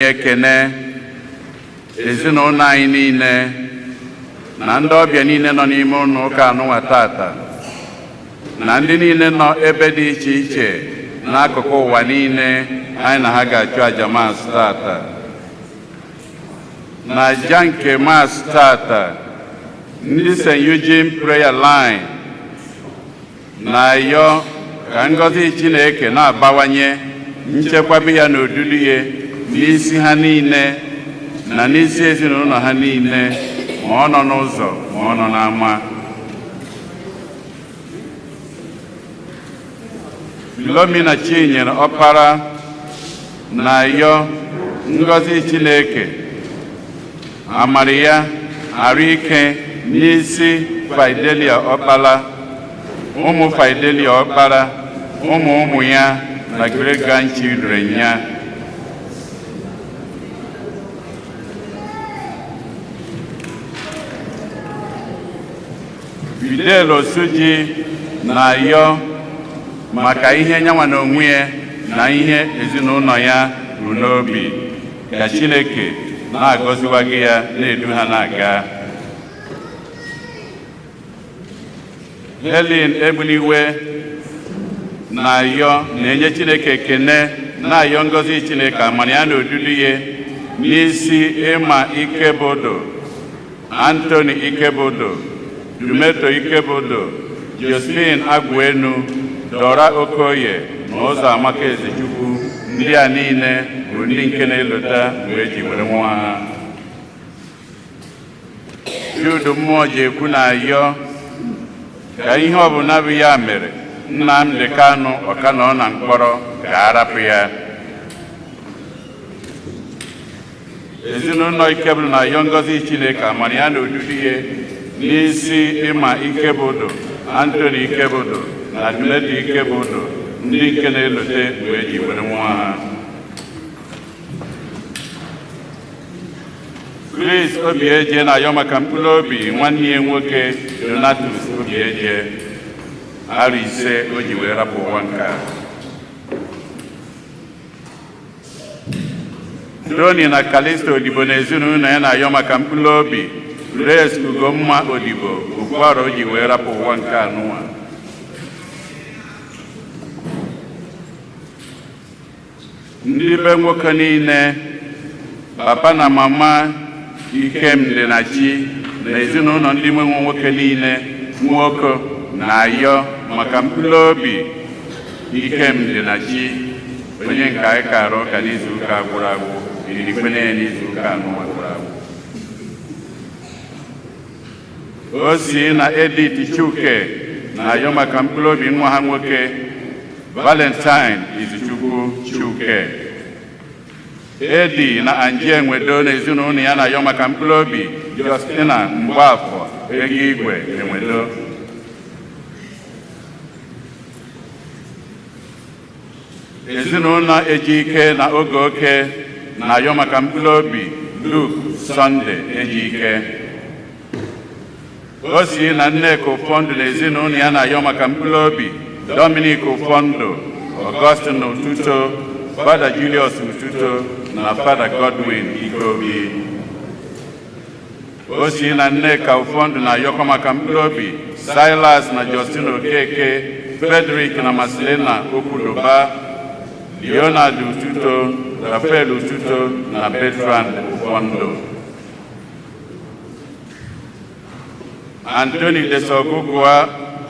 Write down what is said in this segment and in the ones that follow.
ekene ezinụlọ anyị niile na ndị ọbịa niile nọ n'ime ụlọ ụka anụnwa tata na ndị niile nọ ebe dị iche iche n'akụkụ ụwa niile anyị na ha ga-achụ aja maasị tata. Na aja nke maasị tata, ndị St. Eugene Prayer Line na-ayọ ka ngọzi Chineke na-abawanye nchekwaba ya na odudu ya n'isi ha niile na n'isi ezinụlọ ha niile, ma ọ nọ n'ụzọ ma ọ nọ n'ama. Philomena Chinyere Ọkpara na-ayọ ngọzi Chineke, amara ya, arụ ike n'isi Fidelia Ọkpara, ụmụ Fidelia Ọkpara, ụmụ ụmụ ya na great grandchildren ya. Fidel Osuji na-ayọ maka ihe nyanwa na onwe ya na ihe ezinụlọ ya ru n'obi, ka Chineke na-agọziwagị ya na-edu ha na-aga. Helen Egbuniwe na-ayọ na-enye Chineke ekene, na-ayọ ngọzi Chineke amara ya na odudu ya n'isi Ịma Ikebodo, Anthony Ikebodo, Dumeto Ikebodo, Josephine Agwenu, Dora Okoye na Ụzọ Amaka Ezechukwu. Ndị a niile bụ ndị nke na-elota mgbe eji were nwa ha. Jude Mmụọjekwu na-ayọ ka ihe ọbụla bụ ya mere Nnamdi Kanu ọka nọ na mkpọrọ ka arapụ ya. Ezinụlọ Ikebodo na-ayọ ngọzi Chineke amara ya na odudu ya n'isi Ịma Ikebodo, Anthony Ikebodo na Dumeto Ikebodo, ndị nke na-elote mgbe eji were nwa ha. Chris Obieje na-ayọ maka mkpụrụ obi nwanne ya nwoke Donatus Obieje, arụ 5 o ji wee rapụ ụwa nke a. Tony na Calisto Odibo na ezinụlọ ya na-ayọ maka mkpụrụ obi Grace Ugomma Odibo, Ukwara o ji wee rapụ ụwa nke anụnwa. Ndị be nwoke niile, papa na mama Ikemdi na Chi na ezinụlọ ndị nwe nwoke niile nwoke na-ayọ maka mkpụrụ obi Ikemdi na Chi, onye nke anyị kara ụka n'izu ụka gwụrụ agwụ, irikpene ya n'izu ụka anụnwa gwụrụ agwụ. O si na Edith Chuke na-ayọ maka mkpụrụ obi nwa ha nwoke Valentine Izuchukwu Chuke. Edi na Angie Enwedo na ezinụlọ ya na-ayọ maka mkpụrụ obi Justina Mgbafọ Ego Igwe Enwedo. Ezinụlọ Ejike na Ogeoke na-ayọ maka mkpụrụ obi Luke Sunday Ejike. O si na Nneka Ụfọndụ na ezinụlọ ya na-ayọ maka mkpụrụ obi Dominic Ụfọndụ, Augustine Ututo, Father Julius Ututo na Father Godwin Ikobi. O si na Nneka Ụfọndụ na-ayọkwa maka mkpụrụ obi Silas na Justin Okeke, Frederick na Marcelina Okwudoba, Leonard Ututo, Rafael Ututo na Bertrand Ụfọndụ.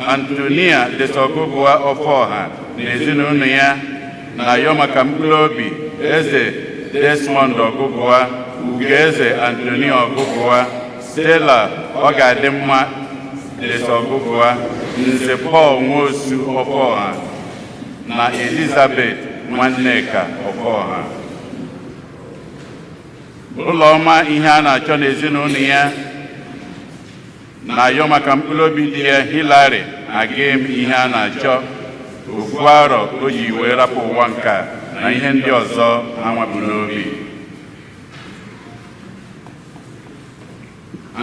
Antonia Desogugwa Ọfọha na ezinụlọ ya na-ayọ maka mkpụrụ obi Eze Desmond Ọgụgụa, Ugeze Antonia Ọgụgụa, Stella Ọgadịmma Desogugwa, Nze Paul Nwosu Ọfọha na Elizabeth Nwanneka Ọfọha. Ụlọma ihe a na-achọ n'ezinụlọ ya na-ayọ maka mkpụrụ obi dị ya Hilary Agim ihe a na-achọ, ofu arọ o ji wee rapụ ụwa nka na ihe ndị ọzọ ha nwabụ n'obi.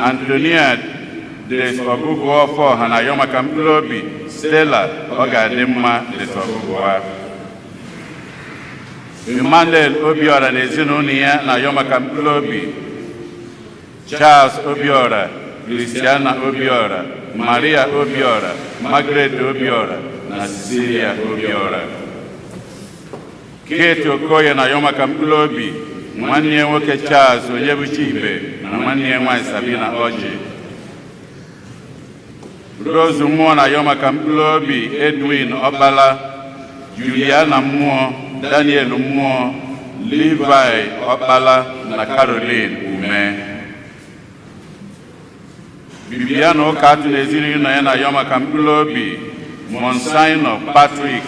Antonia Desogugwa Ọfọha na-ayọ maka mkpụrụ obi Stella Ọgadịmma Desogugwa. Emmanuel Obiora na ezinụlọ ya na-ayọ maka mkpụrụ obi Charles Obiora, Christiana Obiora, Maria Obiora, Margaret Obiora na Cecilia Obiora. Kate Okoye na-ayọ maka mkpụrụ obi nwanne ya nwoke Charles Onyebuchibe na nwanne ya nwaanyị Sabina Oji. Rose Mmụọ na-ayọ maka mkpụrụ obi Edwin Ọkpala, Juliana Mmụọ, Daniel Mmụọ, Levi Ọkpala na Caroline Ume. Bibiana Ụkatụ na ezinụlọ ya na-ayọ maka mkpụrụ obi Monsignor Patrick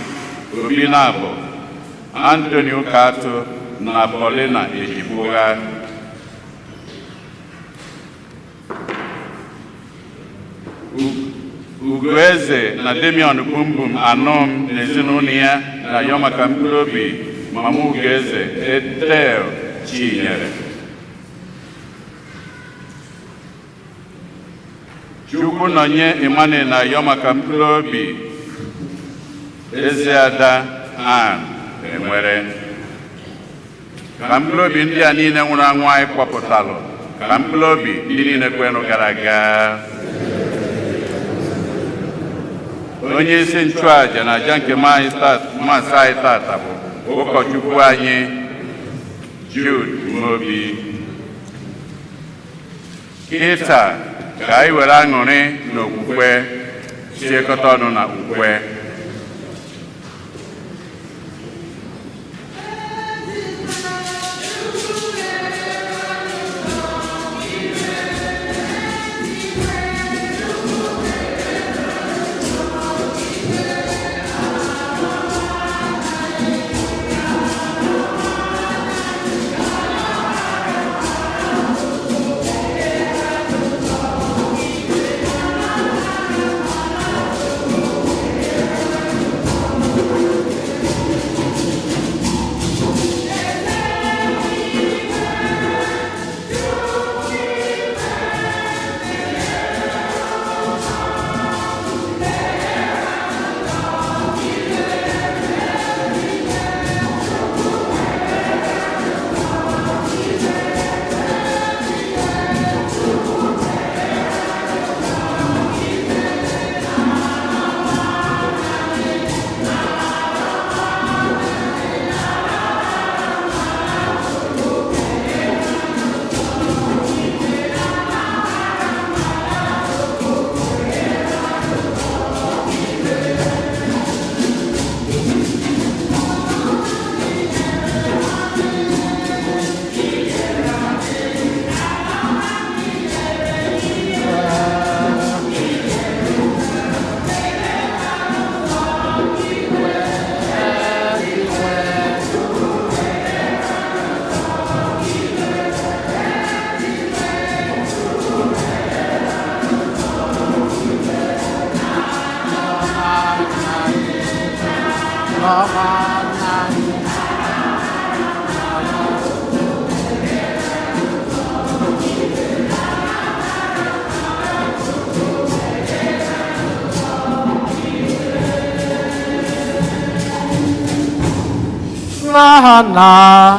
Obinabo, Anthony Ụkatụ na Paulina Ejibụgha. Ugoeze na Damian Bumbum Anọm na ezinụlọ ya na-ayọ maka mkpụrụ obi Mama Ugoeze Etel Chinyere. Chukwu nọnye Emmanuel na-ayọ maka mkpụrụ obi Ezeada Ann Enwere. Ka mkpụrụ obi ndị a niile nwụrụ anwụ anyị kpọpụtalụ, ka mkpụrụ obi ndị niile kwenụ gara aga. Onye isi nchụaja na aja nke masị anyị tata bụ ụkọchukwu anyị Jude Mobi. Kịta ka anyị were aṅụrị na okwukwe tiekọta ọnụ na okwukwe.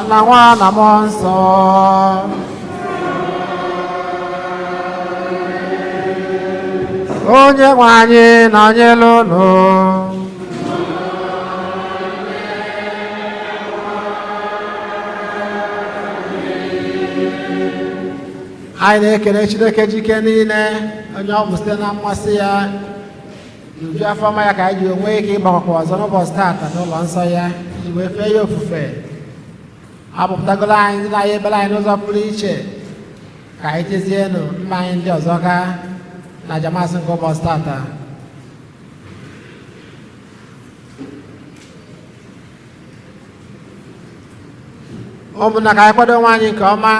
na nwa na mmụọ nsọ. Onye nwe anyị nọnyere unu. Anyị na-ekele Chineke jike niile onye ọ bụ site na mmasị ya n'uju afọ ọma ya ka anyị ji onwe ike ịgbakọkwa ọzọ n'ụbọchị taata n'ụlọ nsọ ya iji wee fee ya ofufe. Apụpụtagolo anyị ndị na-anya ebere anyị n'ụzọ pụrụ iche ka anyị tezienụ mma anyị ndị ọzọ gaa na ajamasị nke ụbọchị taata. Ụmụnna ka anyị kwado onwe anyị nke ọma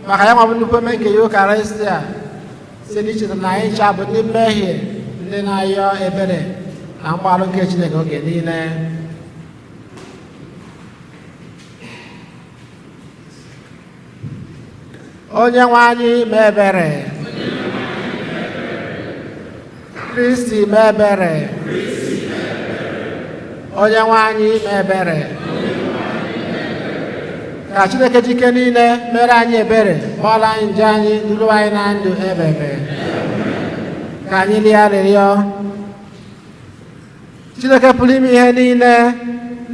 maka ya nwabụ nnukwu eme nke ya Ukarịstịa site n'icheta na anyị ncha bụ ndị mmehie ndị na-ayọ ebere na mgbaghara nke Chineke oge niile. Onye nwe anyị mee ebere. Kristi mee ebere. Onye nwe anyị mee ebere. ka Chineke jike niile mere anyị ebere gbọọla anyị njọ anyị duru anyị na ndụ ebebe. Ka anyị lie arịrịọ. Chineke pụrụ ime ihe niile,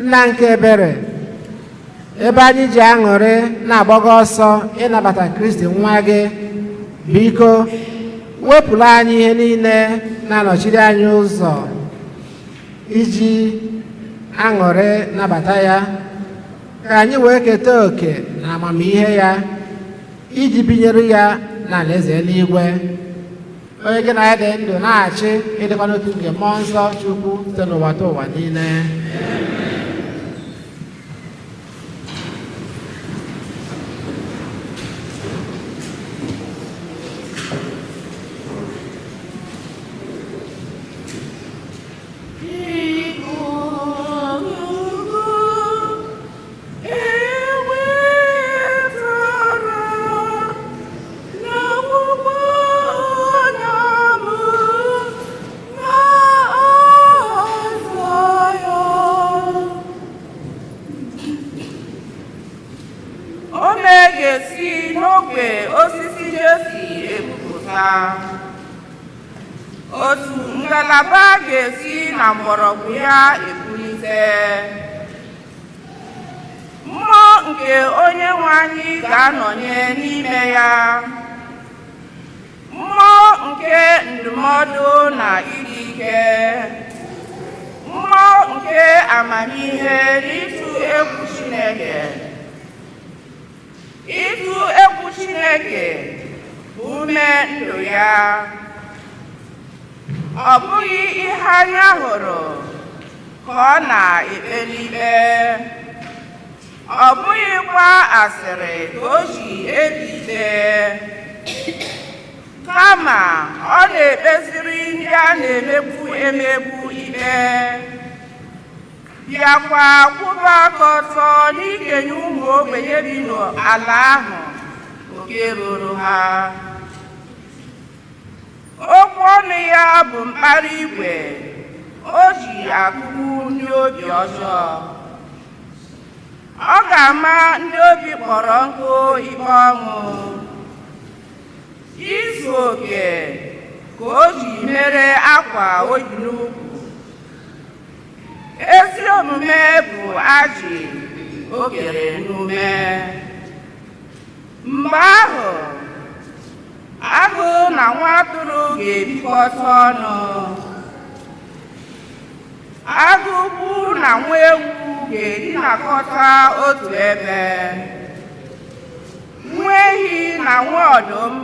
nna nke ebere, ebe anyị ji aṅụrị na-agbago ọsọ ịnabata Kristi nwa gị, biko wepụla anyị ihe niile na-anọchiri anyị ụzọ iji aṅụrị nabata ya, ka anyị wee keta oke na amamihe ya iji binyere ya na alaeze eluigwe. Onye gị na ya dị ndụ na-achị ịdịkwa n'otu nke mmụọ nsọ Chukwu site n'ụwa ta ụwa niile. Otu ngalaba ga-esi na mgbọrọgwụ ya ebulite. Mmụọ nke onye nwe anyị ga-anọnye n'ime ya. Mmụọ nke ndụmọdụ na ịdị ike. Mmụọ nke amamihe na ịtụ egwu Chineke. Ịtụ egwu Chineke bụ ume ndụ ya. Ọ bụghị ihe anya hụrụ ka ọ na-ekpeli ikpe. Ọ bụghịkwa asịrị ka o ji ebi ikpe. Kama ọ na-ekpeziri ndị a na-emegbu emegbu ikpe. Bịakwa kwụba aka ọtọ n'ikenye ụmụ ogbenye bi n'ala ahụ oke ruru ha. Okwu ọnụ ya bụ mkparị igwe o ji agụgbu ndị obi ọjọọ. Ọ ga-ama ndị obi kpọrọ nkụ ikpe ọnwụ. Izu oke ka o ji mere akwa o yi n'ukwu. Ezi omume bụ ajị o kere n'ume. Mgbe ahụ agụ na nwa atụrụ ga-ebikọta ọnụ. Agụ ukwu na nwa ewu ga-edinakọta otu ebe. Nwa ehi na nwa ọdụm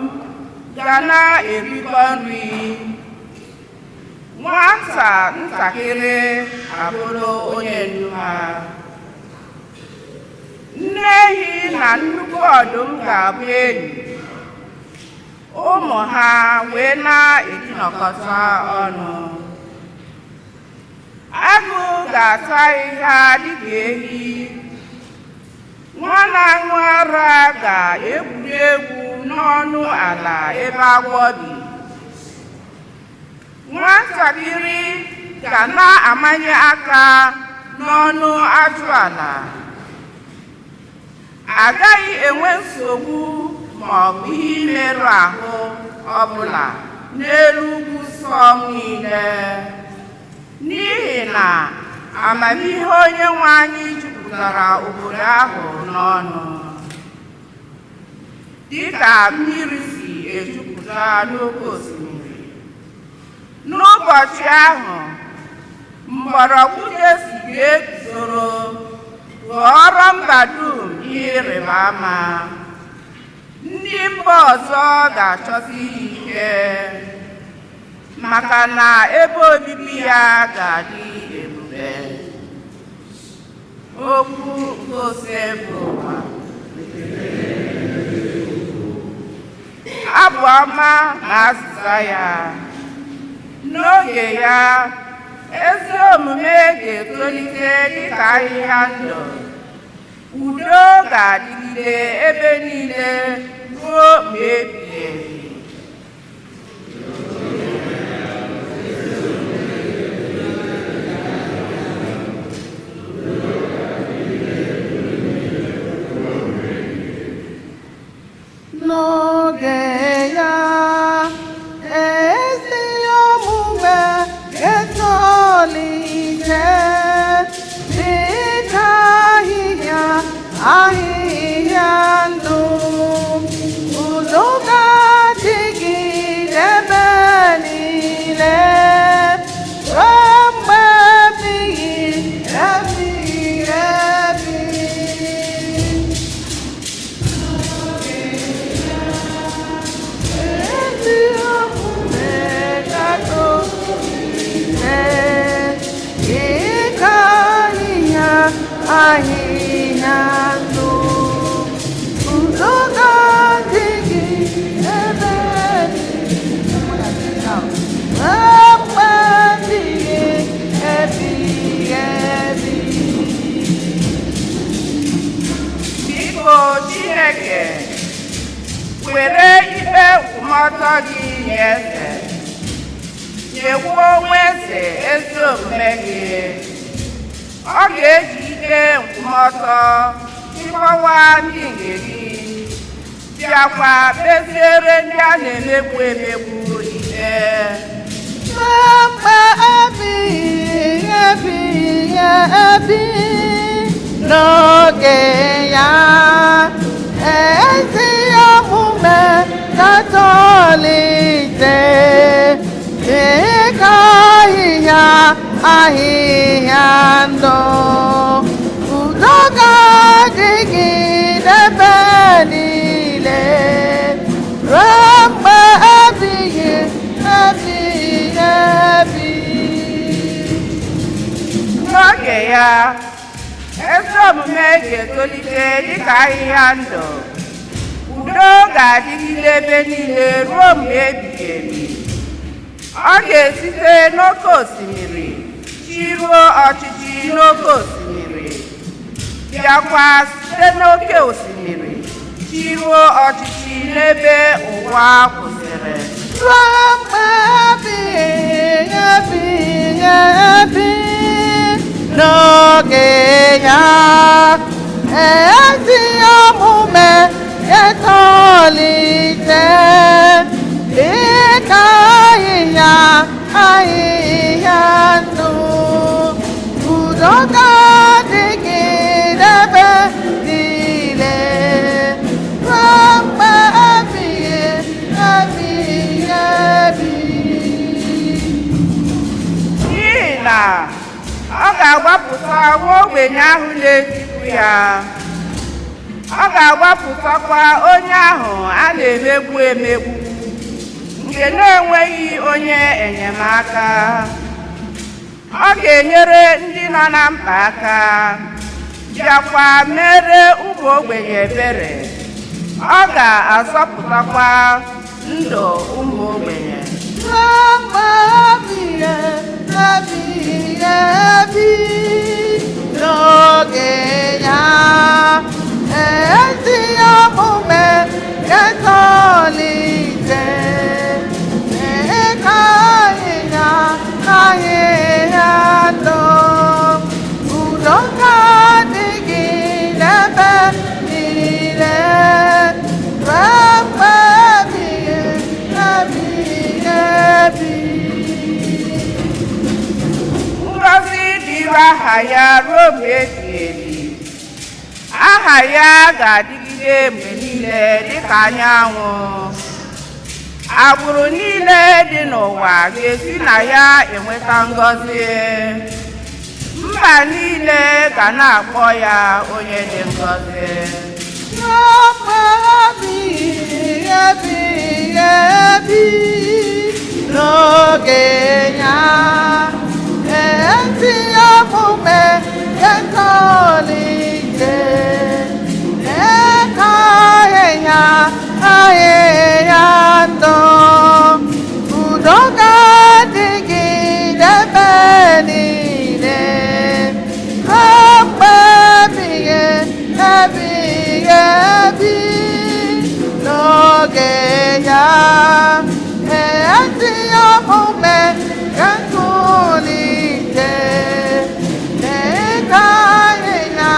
ga na-erikọ nri. Nwata ntakịrị abụrụ onye ndu ha. Nne ehi na nnukwu ọdụm ga-abụ enyi. Ụmụ ha wee na-edinọkọta ọnụ. Agụ ga-ata ahịhịa dịka ehi. Nwa na-aṅụ ara ga-egwuri egwu n'ọnụ ala ebe agwọ bi. Nwatakịrị ga na-amanye aka n'ọnụ ajụala. Agaghị enwe nsogbu ma ọ bụ ihe imerụ ahụ ọbụla n'elu ugwu nsọ niile, n'ihi na amamihe onye nwe anyị jupụtara obodo ahụ n'ọnụ, dịka mmiri si ejupụta n'oké osimiri. N'ụbọchị ahụ, mgbọrọgwụ Jesi ga-eguzoro ghọrọ mba dum ihe ịrịba ama. Ndị mba ọzọ ga-achọsi ike, maka na ebe obibi ya ga-adị ebube. Okwu nke ose bụ abụ ọma na azịza ya. N'oge ya, ezi omume ga-etolite dịka ahịhịa ndụ. Udo ga-adịgide ebe niile ruo mgbe ebighị ebi. n'oge ya ezi omume ga-etolite dịka ahịhịa ndụ udo ga-adịgide ebe niile ruo mgbe ebighị ebi. Ezi omume ga-etolite dịka ahịhịa ndụ udo ga-adịgide ebe biko Chineke were ikpe nkwụmọtọ gị nye eze nyekwa onwe eze ezi omume gị ọ ga-eji ikpe nkwụmọtọ chịkọwa ndị nke gị bịakwa kpeziere ndị a na-emegbu emegbu ikpe mgbe ebighị ebi n'oge ya ezi omume ga-etolite dịka ahịhịa ndụ udo ga-adịgide ebe niile ruo mgbe ebighị ebi. N'oge ya ezi omume ga-etolite dịka ahịhịa ndụ udo ga-adịgide ebe niile ruo mgbe ebighị ebi. Ọ ga-esite n'oké osimiri chiruo ọchịchị n'oké osimiri bịakwa site n'oké osimiri chiruo ọchịchị n'ebe ụwa kwụsịrị ruo mgbe ebighị ebi. N'oge ya ezi omume ga-etolite dịka ahịhịa ndụ udo ga-adịgide ebe niile ruo mgbe ebighị ebi. N'ihi na ọ ga-agbapụta nwa ogbenye ahụ na-etikwu ya ọ ga-agbapụtakwa onye ahụ a na-emegbu emegbu nke na-enweghị onye enyemaka. Ọ ga-enyere ndị nọ na mkpa aka bịakwa mere ụmụ ogbenye ebere. Ọ ga-azọpụtakwa ndụ ụmụ ogbenye. N'oge ya ezi omume ga-etolite dịka ahịhịa ndụ udo ga-adịgide ebe niile ruo mgbe ebighị ebi. Ngọzi dịrị aha ya ruo mgbe ebighị ebi. Aha ya ga-adịgide mgbe niile dịka anyanwụ. Agbụrụ niile dị n'ụwa ga-esi na ya enweta ngọzi. Mba niile ga na-akpọ ya onye dị ngọzi. N'oge ya ezi omume ga-etolite dịka ahịhịa ndụ udo ga-adịgide ebe niile ruo mgbe ebighị ebi. N'oge ya ezi omume ga-etolite dịka ahịhịa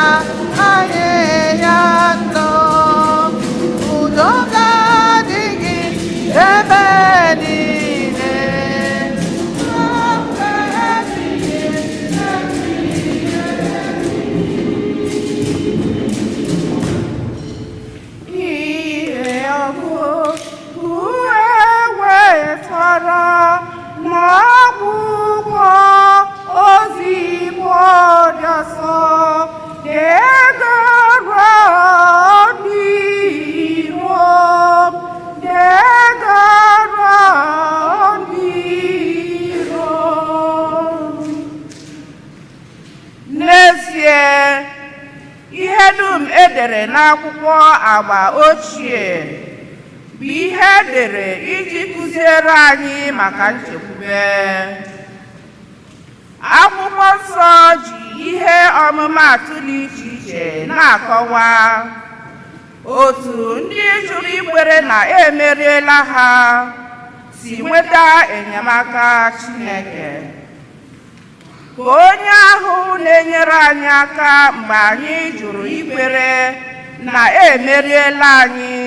akwụkwọ agba ochie bụ ihe edere iji kụziere anyị maka nchekwube. Akwụkwọ nsọ ji ihe ọmụmaatụ dị iche iche na-akọwa otu ndị jụrụ ikwere na emeriela ha si nweta enyemaka Chineke. Ka onye ahụ na-enyere anyị aka mgbe anyị jụrụ ikwere na emeriela anyị,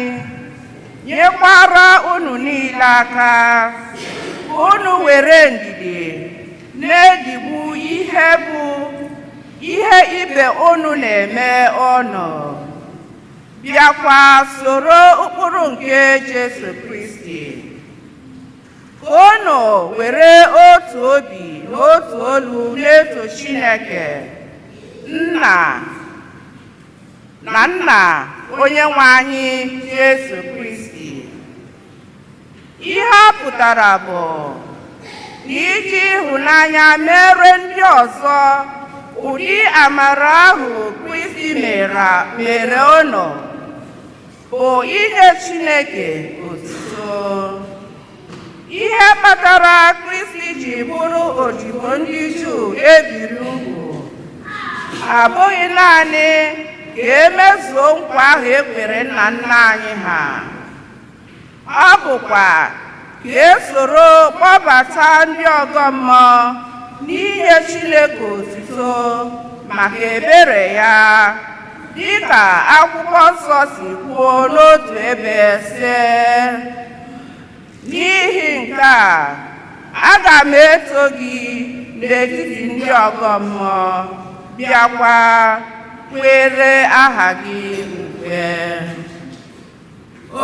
nyekwara unu niile aka unu were ndidi na-edigbu ihe ibe unu na-eme ọnụ, bịakwa soro ụkpụrụ nke Jesu Kristi. Ka unu were otu obi na otu olu na-eto Chineke Nna onye nwe anyị Jesu Kristi. Ihe ọ pụtara bụ na iji ịhụnanya mere ndị ọzọ ụdị amara ahụ Kristi mere unu bụ inye Chineke otuto. Ihe kpatara Kristi ji bụrụ odibo ndị Juu ebiri ugwu abụghị naanị ka emezuo nkwa ahụ ekwere nna nna anyị ha, ọ bụkwa ka esoro kpọbata ndị ọgọ mmụọ n'inye Chineke otuto maka ebere ya, dịka akwụkwọ nsọ si kwuo n'otu ebe sị, n'ihi nke a aga m eto gị n'etiti ndị ọgọ mmụọ, bịakwa kwere aha gị ukwe.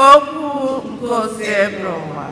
Okwu nke osiebere ụwa.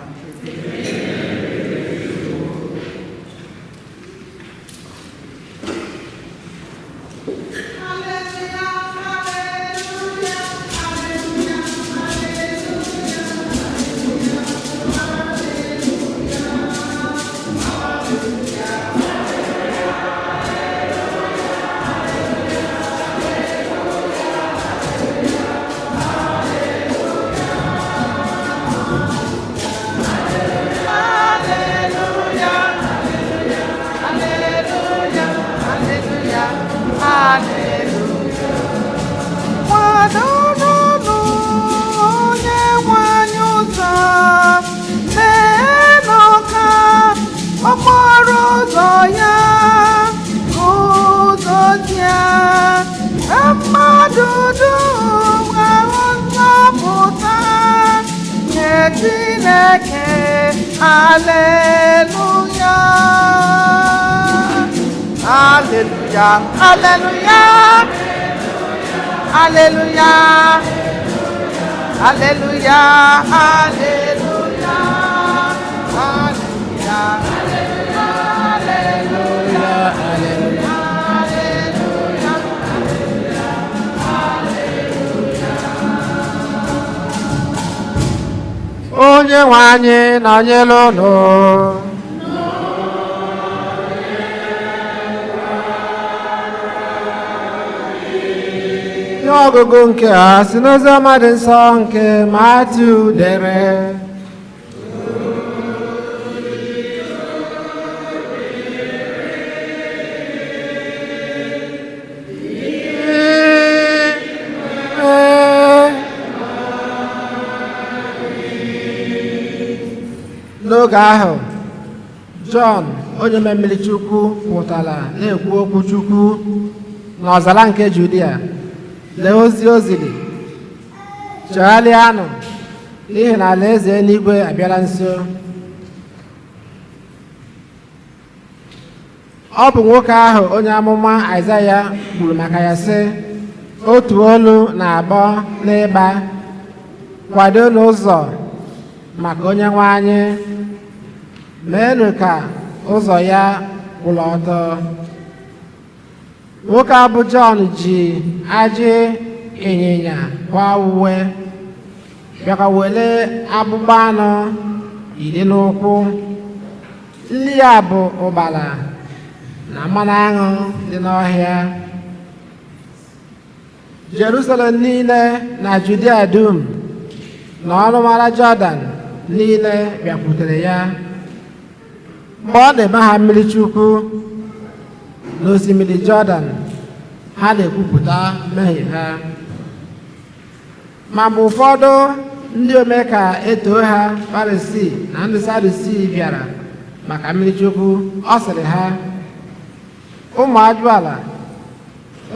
Hallelujah, hallelujah, hallelujah, hallelujah, hallelujah, hallelujah, Onye nwe anyị nọnyere unu. Ihe ọgụgụ nke a si n'oziọma dị nsọ nke Matiu dere. N'oge ahụ, Jọn onye mmiri Chukwu pụtara na-ekwu okwu Chukwu n'ọzara nke Judia. Lee ozi o ziri: chegharịanụ, n'ihi na alaeze eluigwe abịala nso. Ọ bụ nwoke ahụ onye amụma Aịzaya kwuru maka ya sị, otu olu na-akpọ n'ịgba, kwado n'ụzọ maka onye nwe anyị, meenụ ka ụzọ ya kwụrụ ọtọ. Nwoke a bụ Jọn ji ajị ịnyịnya kwa uwe, bịakwa were akpụkpọ anụ iri n'ụkwụ. Nri ya bụ ụgbala na mmanụ aṅụ dị n'ọhịa. Jerusalem niile na Judea dum na ọnụmara Jọdan niile bịakwutere ya mgbe ọ na-eme ha mmiri chukwu n'osimiri Jọdan. Ha na-ekwupụta mmehie ha. Ma mgbe ụfọdụ ndị ome ka etoo ha Farisii na ndị Sadusii bịara maka mmiri chukwu, ọ sịrị ha, ụmụ ajụala,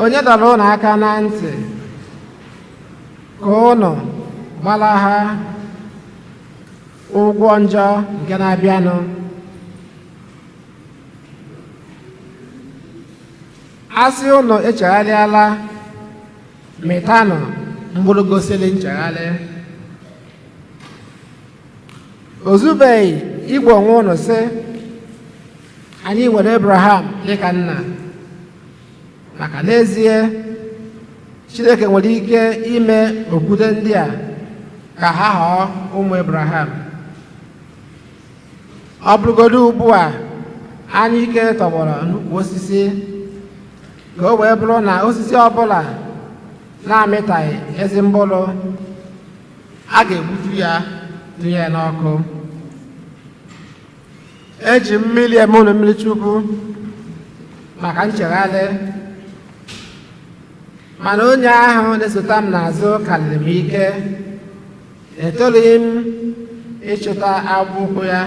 onye dọrọ unu aka na ntị ka unu gbala ha ụgwọ njọ nke na-abịanụ? Asị unu echegharịala, mịtanụ mkpụrụ gosiri nchegharị. O zubeghị igwe onwe unu sị, anyị nwere Abraham dịka nna, maka n'ezie Chineke nwere ike ime okwute ndị a ka ha ghọọ ụmụ Abraham. Ọ bụrụgodu ugbu a anyị ike tọgbọrọ n'ukwu osisi, ka o wee bụrụ na osisi ọbụla na-amịtaghị ezi mkpụrụ, a ga-egbutu ya tụnye ya n'ọkụ. Eji mmiri eme unu mmiri chukwu maka nchegharị, mana onye ahụ na-esota m n'azụ karịrị m ike. Etorughị m ịchụta agbụkwụ ya.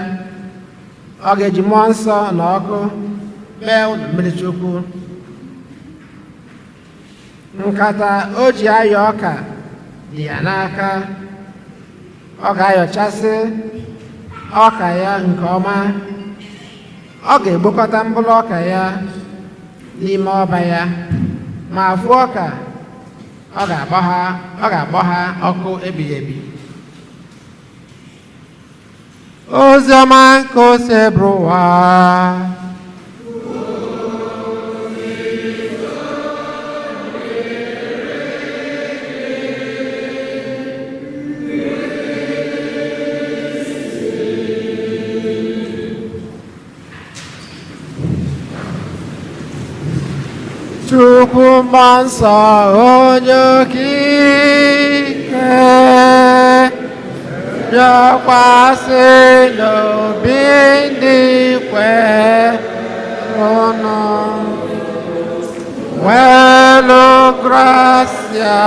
Ọ ga-eji mmụọ nsọ na ọkụ mee unu mmiri chukwu. Nkata o ji ayọ ọka dị ya n'aka. Ọ ga-ayọchasị ọka ya nke ọma. Ọ ga-egbokọta mkpụrụ ọka ya n'ime ọba ya, ma afụ ọka ọ ga-agbọ ha ọkụ ebighị ebi. Ozi ọma nke ose bụrụ ụwa. Chukwu mmụọ nsọ onye okike bịakwasị n'obi ndị kwerenụ. Welu gracia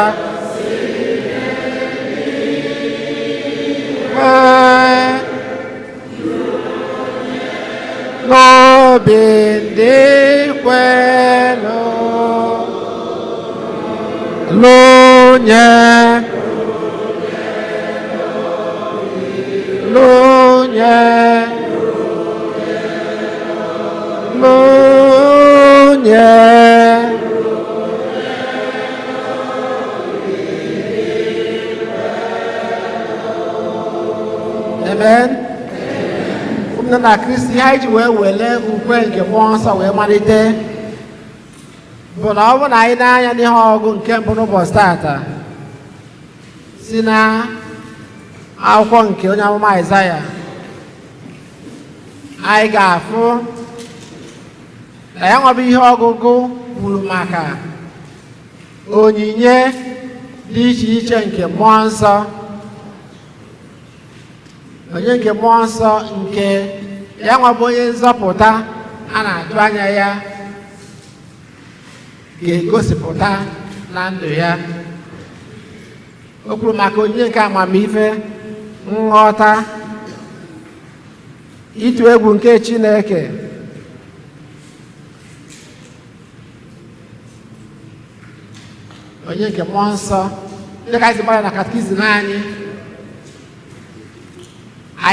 n'obi ndị kwerenụ. Lunye Amen. Ụmụnne na Kristi, ha iji wee wele ukwe nke mmụọ nsọ wee malite bụ na ọ bụ na anyị na-anya n'ihe ọgụ nke mbụ n'ụbọchị tata si na akwụkwọ nke onye amụma Aịzaya, anyị ga-afụ na ya nwabụ ihe ọgụgụ kwuru maka onyinye dị iche iche nke mmụọ nsọ. Onye nke mmụọ nsọ nke ya nwabụ onye nzọpụta a na-atụ anya ya ga-egosipụta na ndụ ya. O kwuru maka onyinye nke amamife, nghọta, ịtụ egwu nke Chineke, onye nke mmụọ nsọ. Ndị ka anyị gbara na katikizim anyị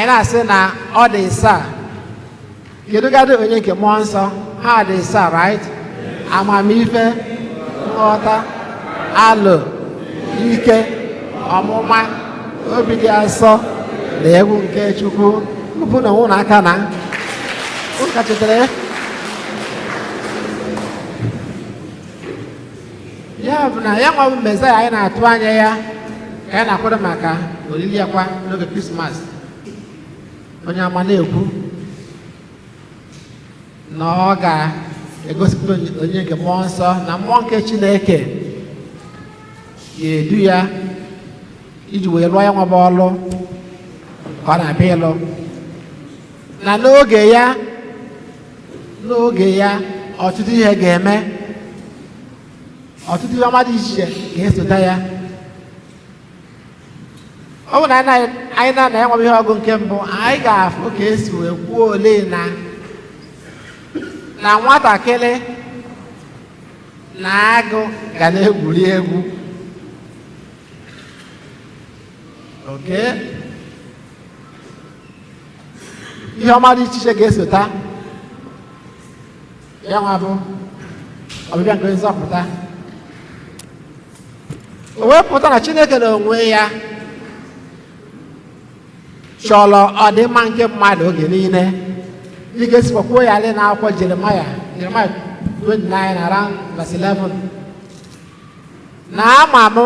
na-asị na ọ dị isaa. Kedu gadị onye nke mmụọ nsọ? Ha dị isaa, right? Amamife, nghọta, alụ, ike, ọmụma, obi dị asọ na egwu nke Chukwu. Ụpụ na ụnụ aka na ụka chetara ya bụ na ya nwa bụ Mesaya anyị na-atụ anya ya ka anyị na-akwado maka olili ya kwa n'oge Krismas. Onye ama na-ekwu na ọ ga-egosipụta onye nke mmụọ nsọ na mmụọ nke Chineke ga-edu ya iji wee lụọ ya nwaba ọlụ ka ọ na-abịa ịlụ, na n'oge ya ọtụtụ ihe ga-eme, ọtụtụ ihe ọma dị iche ga-esota ya. Ọ bụ na anyị na-enwe ihe ọgụ nke mbụ, anyị ga-afụ ka esi wee kwuo ole na nwatakịrị na agụ ga na-egwuri egwu. Ihe ọma dị iche iche ga-esota ya nwa bụ ọbịbịa nke nzọpụta. O wee pụta na Chineke na onwe ya chọrọ ọdịmma nke mmadụ oge niile. Ị ga-esikwa kwuo ya na akwụkwọ Jeremaya 29 around verse 11, na ama m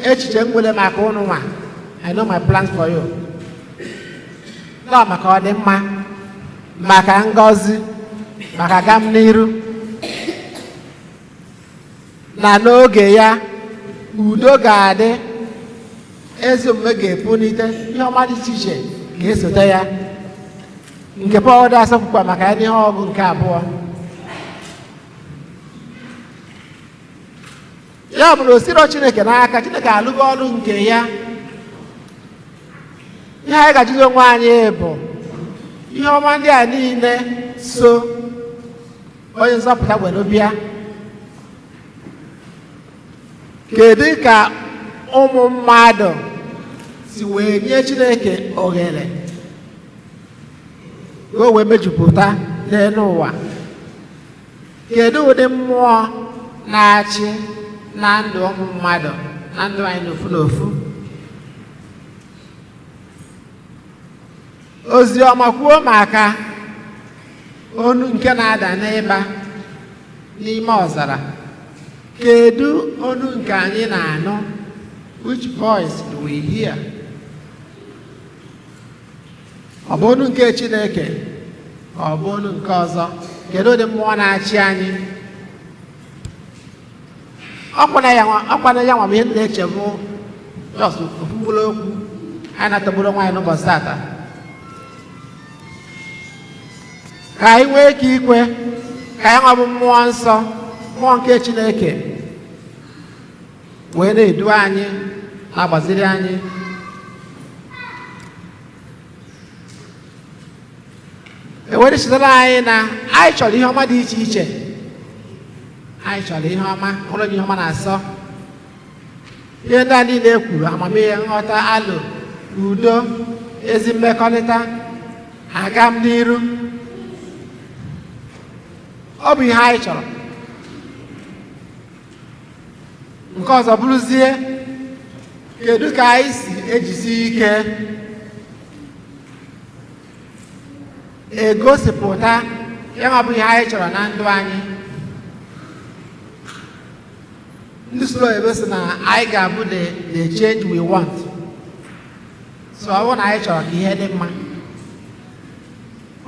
echiche m nwere maka unu nwa, I know my plans for you. Nọ maka ọdịmma, maka ngọzi, maka agam n'iru, na n'oge ya udo ga-adị, ezi omume ga-epunite, ihe ọma dị iche iche ga-esote ya. Nke Pọl dị asọpụkwa maka ya n'ihe ọgụ nke abụọ. Ya bụ na o siro Chineke n'aka, Chineke alụgo ọrụ nke ya. Ihe anyị ga-ajụzi onwe anyị bụ ihe ọma ndị a niile so onye nzọpụta were bịa, kedu ka ụmụ mmadụ si wee nye Chineke ohere ka o wee mejupụta n'elu ụwa? Kedu ụdị mmụọ na-achị na ndụ ụmụ mmadụ, na ndụ anyị n'ofu n'ofu? Ozi ọma kwuo maka onu nke na-ada n'ịba n'ime ọzara. Kedu onu nke anyị na-anụ? Which voice do we hear? Ọ bụ onu nke Chineke ka ọ bụ onu nke ọzọ? Kedu ụdị mmụọ na-achị anyị? Ọkwana ya nwa m ihe na-eche bụ just ofu mkpụrụ okwu anyị na-atọgburu nwaanyị n'ụbọchị tata, ka anyị nwee ike ikwe ka anyị nwa bụ mmụọ nsọ, mmụọ nke Chineke wee na-edu anyị, na-agbaziri anyị. Ewere chetara anyị na anyị chọrọ ihe ọma dị iche iche. Anyị chọrọ ihe ọma, hụrụ ihe ọma na-asọ. Ihe ndị a niile kwuru, amamihe, nghọta, alụ, udo, ezi mmekọrịta, agam n'iru, ọ bụ ihe anyị chọrọ. Nke ọzọ bụrụzie, kedu ka anyị si ejisi ike egosipụta ya ma bụ ihe anyị chọrọ na ndụ anyị? Ndị soro ebe sị na anyị ga-abụ the change we want. So ọ bụrụ na anyị chọrọ ka ihe dị mma,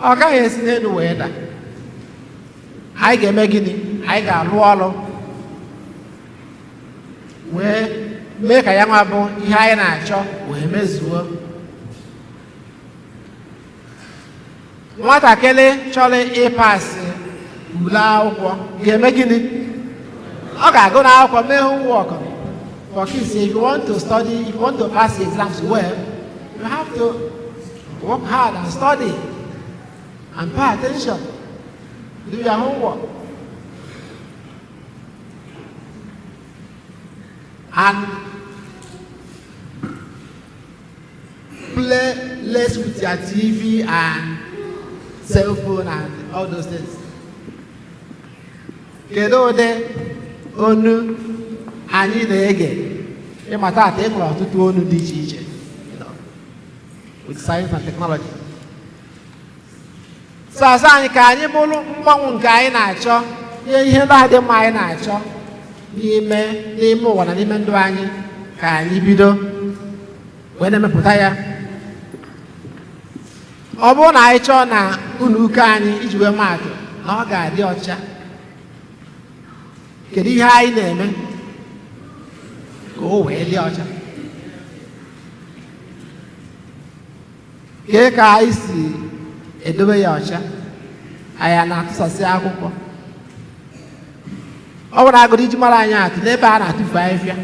ọ gaghị esi n'elu wee daa. Anyị ga-eme gịnị? Anyị ga-alụ ọrụ wee mee ka ya nwa bụ ihe anyị na-achọ wee mezuo. Nwatakịrị chọrọ ịpasị ule akwụkwọ ga-eme gịnị? Ọ ga-agụ n'akwụkwọ mee homework. For kids, if you want to study, if you want to pass the exams well, you have to work hard and study and pay attention. Do your homework. And play less with your TV and cell phone and all those things. Kedu ụdị onu anyị na-ege? Ịmata ata enwere ọtụtụ onu dị iche iche with science and technology. Sasa anyị ka anyị bụrụ mgbanwe nke anyị na-achọ, ihe ndị dị mma anyị na-achọ n'ime ụwa na n'ime ndụ anyị, ka anyị bido wee na-emepụta ya. Ọ bụrụ na anyị chọọ na ụlọ ụka anyị iji wee maatụ na ọ ga-adị ọcha, kedu ihe anyị na-eme ka o wee dị ọcha. Kee ka anyị si edobe ya ọcha? Anyị na-atụsasị akwụkwọ. Ọ bụrụ agụrụ iji mara anyị atụ n'ebe a na-atụfu ahịhịa.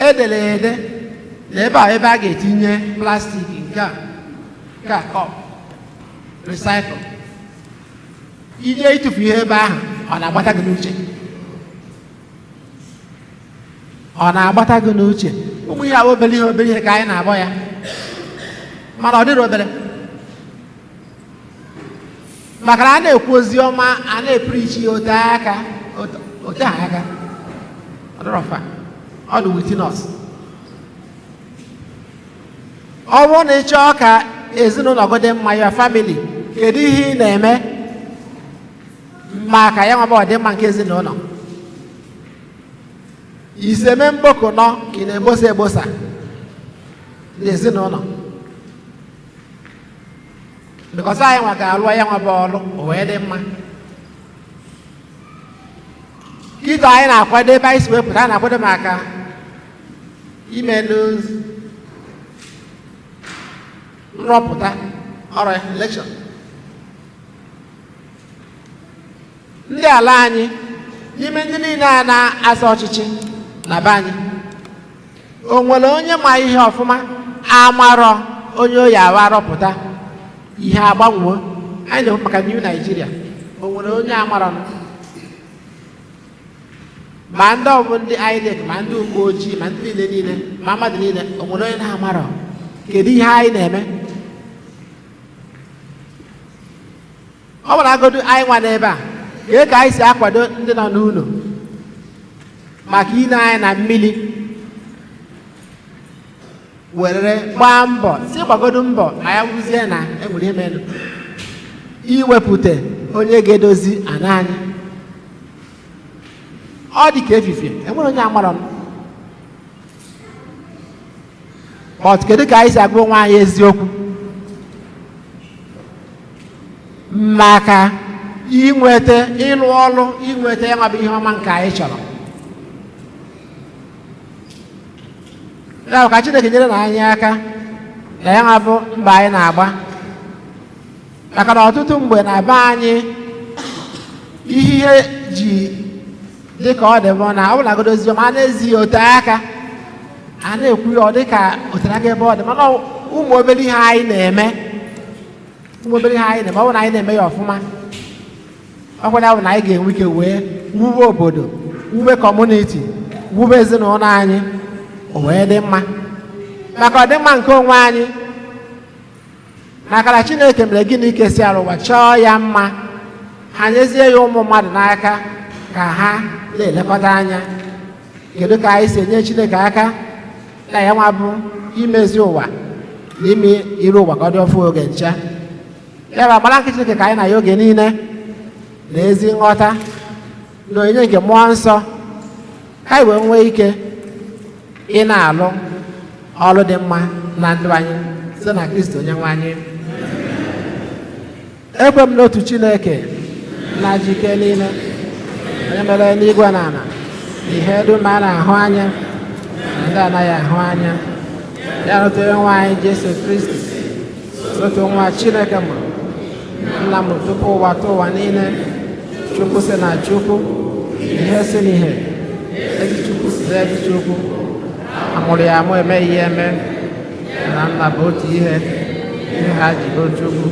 Edere ede n'ebe a ebe a ga-etinye plastik nke a kọp recycle. Ije ịtụfu ihe ebe ahụ ọ na-agbata gị n'uche. Ọ na-agbata gị n'uche. Ụmụ ihe obere ihe ka anyị na-abọ ya, mana ọ dịrị obere. Maka na a na-ekwu ozi ọma, a na-eprichi ote aka ọ dịrọ fa, ọ dị within us. Ọ bụrụ na ị chọọ ka ezinụlọ gị dị mma, your family, kedu ihe ị na-eme maka ya nwaba ọdịmma nke ezinụlọ? Iseme mgboko nọ ka ị na-ebosa ebosa n'ezinụlọ. Because anyị nwa ga-alụ ya nwaba ọlụ o wee dị mma. Kịta anyị na-akwado ebe anyị si wepụta, a na-akwado maka ime nrọpụta ọrụ election. Ndị ala anyị, n'ime ndị niile a na-azọ ọchịchị na be anyị, o nwere onye ma ihe ọfụma amarọ onye oyi awa arọpụta ihe agbanwe? Anyị na-ekwu maka New Nigeria. O nwere onye amarọ? Ma ndị ọbụ ndị INEC, ma ndị uwe ojii, ma ndị niile ma mmadụ niile, o nwere onye na-amarọ kedu ihe anyị na-eme? Ọ bụrụ agodo anyị nwa n'ebe a, kee ka anyị si akwado ndị nọ n'ụlọ maka ine anyị na mmiri, were gbaa mbọ, si gbagodo mbọ ma ya wuzie na enwere ihe menụ iwepụta onye ga-edozi ana anyị. Ọ dị ka efifie, enwere onye amarọ. But kedu ka anyị si agwa onwe anyị eziokwu maka inweta ịlụ ọrụ, inweta ya nwabụ ihe ọma nke anyị chọrọ? Ya ka Chineke nyere na anyị aka na ya nwabụ mba anyị na-agba. Maka na ọtụtụ mgbe na be anyị ihe ji dị ka ọ dị bụ na ọ bụla godozi ọma a na-ezighị ote aka, a na-ekwu ya ọ dị ka otere aka ebe ọ dị, mana ụmụ obere ihe anyị na-eme, ọ bụrụ na anyị na-eme ya ọfụma, ọkwanye bụ na anyị ga-enwe ike wee wube obodo, wube kọmuniti, wube ezinụlọ anyị o wee dị mma. Maka ọdịmma nke onwe anyị, maka na Chineke mere gịnị kesi arụ ụwa chọọ ya mma, ha nyezie ya ụmụ mmadụ n'aka ka ha na-elekọta anya. Kedu ka anyị si enye Chineke aka na ya nwa bụ imezi ụwa na ime iru ụwa ka ọ dị ofu oge ncha? Ya bụ agbara nke Chineke ka anyị na ya oge niile na ezi nghọta na onyinye nke mmụọ nsọ, ka anyị wee nwee ike ị na-alụ ọrụ dị mma na ndụ anyị site na Kristo onye nwe anyị. Ekwe m n'otu Chineke na jike niile, onye mere n'igwe na ala, ihe dum a na-ahụ anya na ndị anaghị ahụ anya, ya rutere nwa anyị Jesu Kristi, otu nwa Chineke mụrụ, nna m tupu ụwa tụọ ụwa niile. Chukwu si na Chukwu, ihe si n'ihe, ezi Chukwu si n'ezi Chukwu, amụrụ ya amụ, emeghị ihe eme, na nna bụ otu ihe ha ji bụ Chukwu,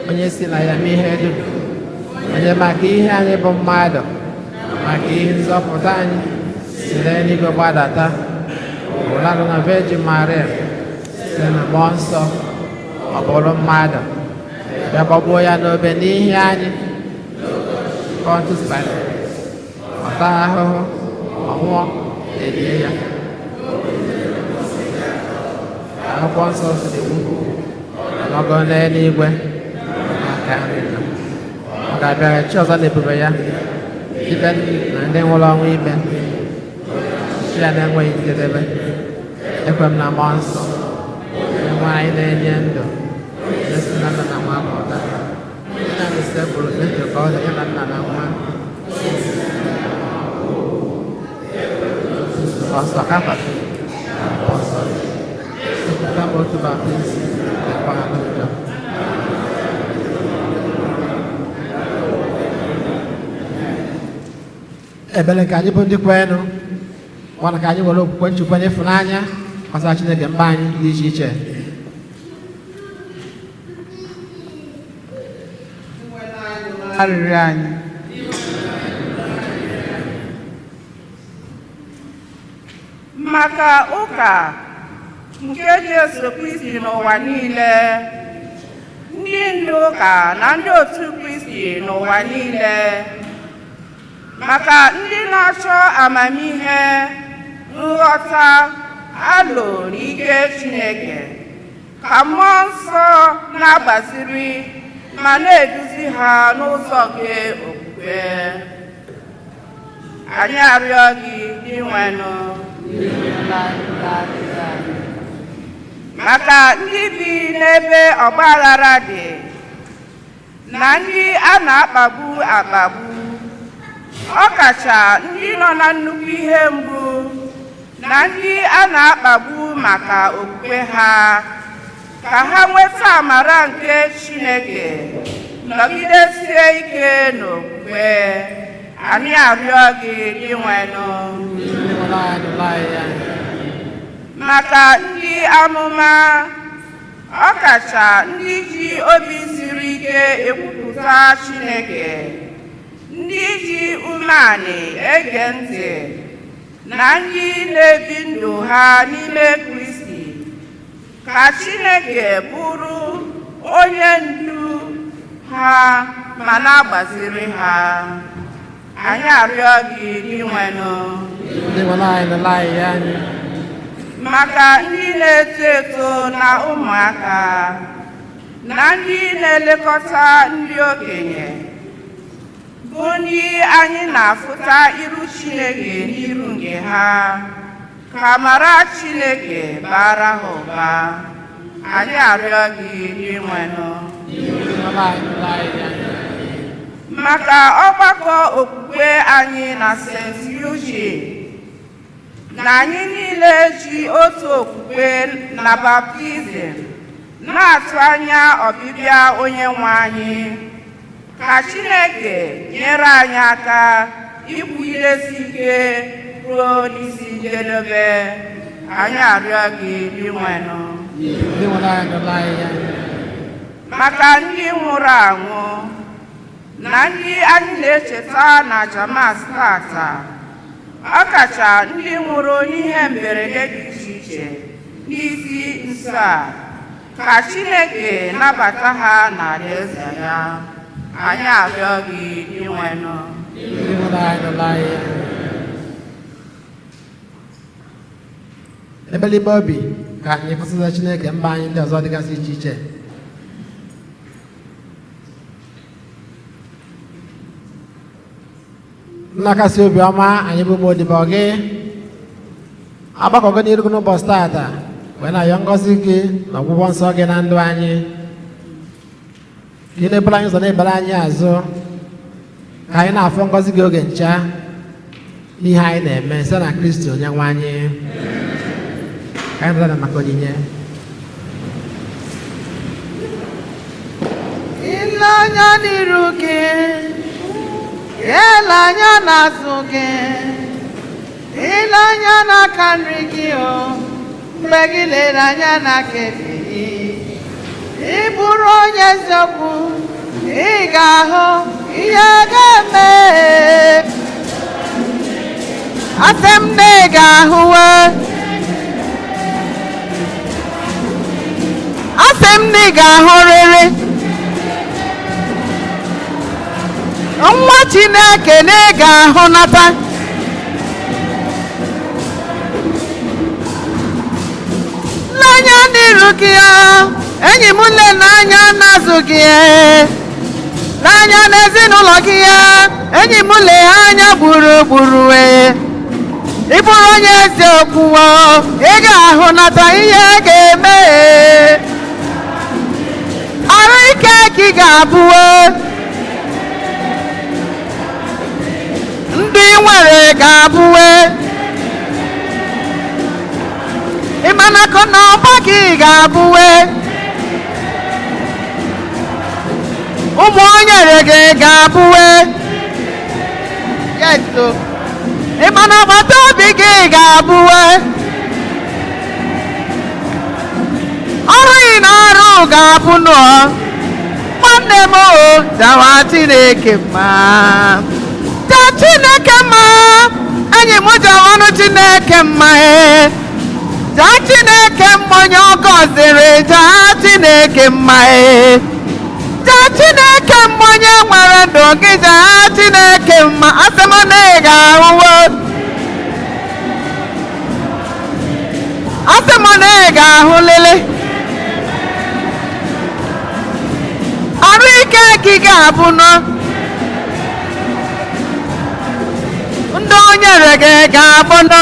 onye si na ya mee ihe dum, onye maka ihe anyị bụ mmadụ, maka ihe nzọpụta anyị si n'eluigwe gbadata, ụlanụ na Virgin Maria, si na mmụọ nsọ, ọ bụrụ mmadụ, bịa gbagbuo ya n'obe n'ihi anyị, Pontius Pilate, ọta ahụhụ, ọnwụọ, elie ya. Akwụkwọ nsọ siri kwu, ọnọgọ n'eluigwe maka nri, ọ ga-abịara chi ọzọ na-ebube ya, ibe na ndị nwụrụ ọnwụ ibe, chi ya na-enweghị njedebe. Ekwe m na mmụọ nsọ, nwe anyị na-enye ndụ, esi na nna na nwa apụta, na-esepụrụ ka ọ dị na nna na nwa. ụlọ nsọ ka kwado otu baptizim na-agbaghara njọ. Ebele ka anyị bụ ndị kwenụ nwana ka anyị were okwukwe nchekwa n'ịfụnanya gbasara Chineke mba anyị dị iche iche. arịrịọ anyị maka ụka nke Jesu Kristi n'ụwa niile, ndị ndu ụka na ndị otu Kristi n'ụwa niile, maka ndị na-achọ amamihe, nghọta, alo na ike Chineke, ka mmụọ nsọ na-agbaziri ma na-eduzi ha n'ụzọ nke okwukwe. Anyị arịọ gị dị nwenụ maka ndị bi n'ebe ọgbaghara dị na ndị a na-akpagbu akpagbu, ọkacha ndị nọ na nnukwu ihe mgbu na ndị a na-akpagbu maka okwukwe ha, ka ha nweta amara nke Chineke, nọgidesie ike n'okwukwe. Anyị arịọ gị dị nwenụ maka ndị amụma, ọkacha ndị ji obi siri ike ekwupụta Chineke, ndị ji umeanị ege ntị, na ndị na-ebi ndụ ha n'ime Kristi, ka Chineke bụrụ onye ndu ha ma na-agbaziri ha. Anyị arịọ gị dị nwenụ maka ndị na-eto eto na ụmụaka na ndị na-elekọta ndị okenye, bụ ndị anyị na-afụta iru Chineke n'iru nke ha, ka amara Chineke bara ha ụba. Anyị arịọ gị dị nwenụ maka ọgbakọ okwukwe anyị na St. Eugene, na anyị niile ji otu okwukwe na baptizim na-atụ anya ọbịbịa onye nwe anyị, ka Chineke nyere anyị aka ikwugidesi ike ruo n'isi njedebe. Anyị arịọ gị dị nwenụ maka ndị nwụrụ anwụ na ndị anyị na-echeta na Jamas tata, ọkacha ndị nwụrụ n'ihe mberede dị iche iche n'isi nso a, ka Chineke nabata ha n'alaeze ya. Anyị arịọ gị dị nwenụ ebelibe obi ka anyị kwụsịza Chineke mba anyị ndị ọzọ dịgasị iche iche. Nnakasị obiọma anyị bụ ụmụodibo gị agbakọgo n'iru gị n'ụbọchị tata wee na-ayọ ngọzi gị na ọgwụgwọ nsọ gị na ndụ anyị, ka ị na-ebere anyị ụzọ na-ebere anyị azụ, ka anyị na-afụ ngọzi gị oge ncha n'ihe anyị na-eme site na Kristi onye nwe anyị. Ka anyị nọrọ maka onyinye. ile anya n'iru gị, ele anya n'azụ gị, ile anya n'aka nri gị, mgbe gị lere anya n'aka ekpe gị, ị bụrụ onye eziokwu, ị ga-ahụ ihe ga-eme. Asị m na ị ga-ahụwe, asị m na ị ga-ahụrịrị nwa Chineke, na ị ga-ahụnata. N'anya n'iru gị, enyi m, le n'anya n'azụ gị, n'anya n'ezinụlọ gị, enyi m, le anya gburugburu. Ị bụrụ onye eziokwu, ị ga-ahụnata ihe ga-eme. Arụ ike ka ị ga-abụ, ndị nwere ga-abụwe ịmanakọ na ọgba gị ga-abụwe ụmụ onye gị ga-abụwe yeso ịmana agbata obi gị ga-abụwe ọrụ ị na-arụ ga-abụ nọ nwanne m jawa Chineke mma ja Chineke mma enyi m jawanụ Chineke mma ja Chineke mma onye ọ gọziri ja Chineke mma ja Chineke mma onye nwere ndụ gị ja Chineke mma asị m na ị ga-ahụwo asị m na ị ga-ahụlele arụ ike gị ga-abụ nọ ndị o nyere gị ga-abụ nọ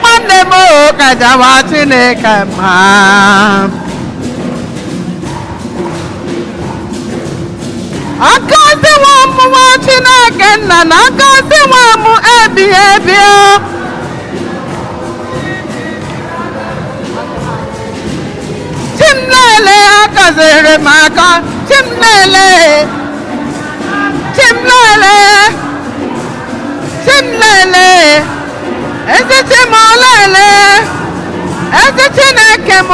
nwanne m ka jawa Chineke mma agọziwo mmụọ Chineke nna na agọziwo m ebighị ebi Chimlele agọziri m aka Chimlele Chimlele Chimlele ezi Chimolele ezi Chineke m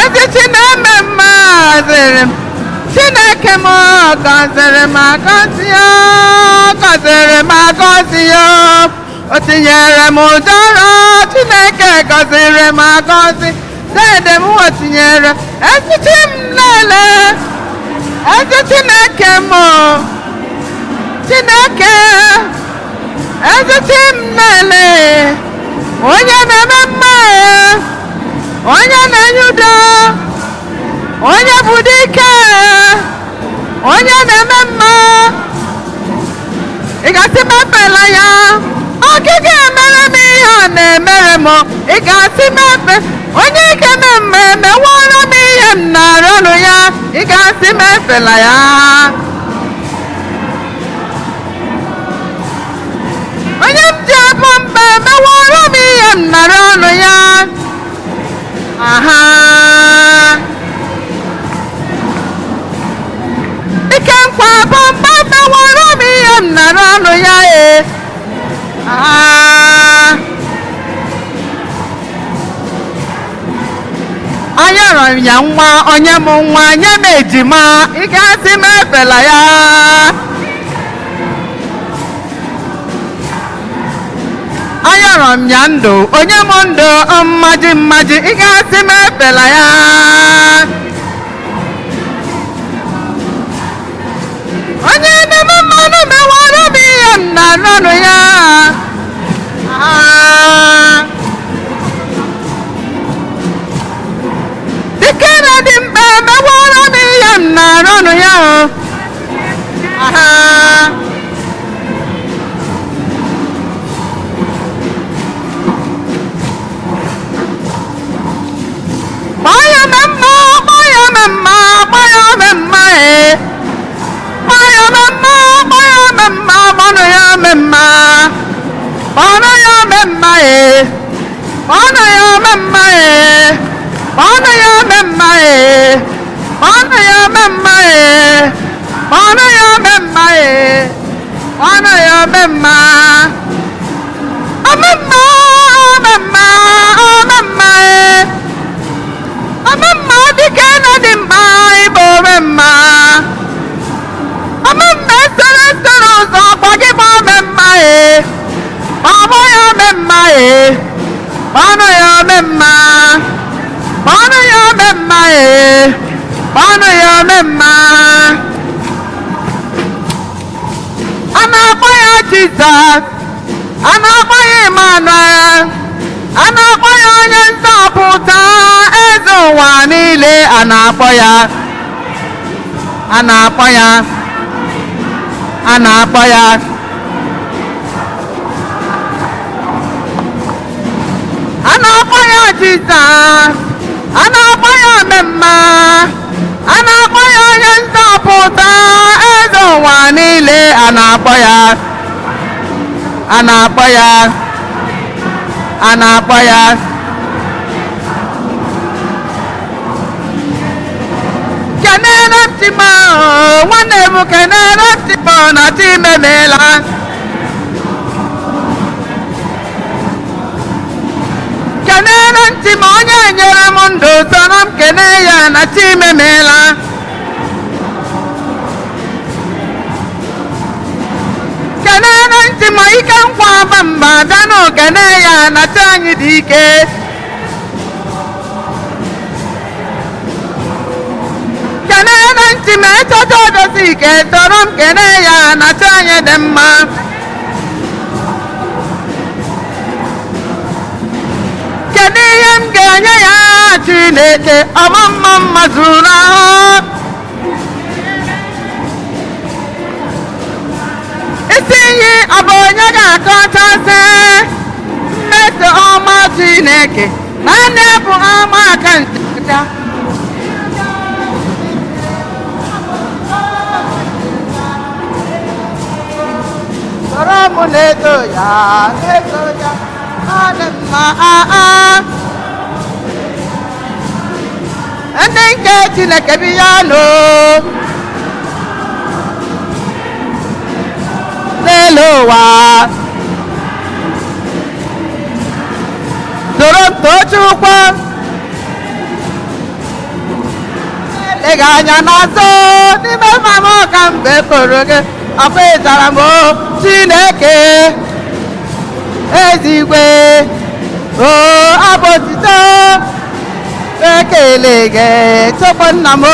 ezi Chineme mma ziri m Chineke m gọziri m agọzi ya gọziri m agọzi ya o tinyere m ụjọrọ Chineke gọziri m agọzi dede m o tinyere ezi Chimlele ezi Chineke m Chineke ezi Chimlele onye na-eme mma onye na-enye udo onye bụ dike onye na-eme mma ị ga-asị m efela ya ọgịga emere m ihe ọ na-emere m ị ga-asị m efe onye ike me mma emewara m ihe m na-arịọnụ ya ị ga-asị m efela ya onye m ji abụ mba emewara m ihe m na-arịọnụ ya aha ike nkwa bụ mba mewara m ihe m nara ọnụ ya anyọrọ m ya nwa onye m nwa nye m ejima ị ga-asị m efela ya anyọrọ m ya ndụ onye m ndụ mmaji mmaji ị ga-asị m efela ya onye na-eme mmanụ mewara m ihe m na-arịọnụ ya dike na dị mkpa mewara m ihe m na-arịọnụ ya gbaya m mma gbaya m mma gbaya m mma Bana ya memma bana ya memma bana ya memma bana ya memma bana ya memma bana ya memma bana ya memma amemma amemma amemma amemma dikena dimba ibo memma amemma sere so kwagi ba memma baba ya memma bana ya memma bana ya memma bana ya memma ana ya Jesus ana ya Emmanuel ana ya onye nzọpụta eze ụwa niile ana ya ana ya ana ya Jesus ana ya memma ana ya onye nzọpụta eze ụwa niile ana ya a na-akpọ ya kenere ntị m nwanne m kenere ntị m na chi memeela kenere ntị m onye nyere m ndụ sọrọ m kene ya na chi memeela kenere ntị m ike nkwa aba mba danụ kene ya na chi anyị dị ike kenere ntị m echọcha odozi ike sọrọ m kene ya na chi anyị dị mma kedu ihe m ga-enye ya Chineke ọmụmụ mma zuru ahụ isi iyi ọ bụ onye ga-akọchasị mmeso ọma Chineke na ndị bụ ọma aka ncheta sọrọ m na-eto ya ọ dị mma ndị nke Chineke bi ya nụ n'elu ụwa soro m too Chukwu eleghị anya n'azụ n'ime mama ka mgbe koro gị afọ ịzara m Chineke ezigwe o abụ otito ekele gị Chukwu nna m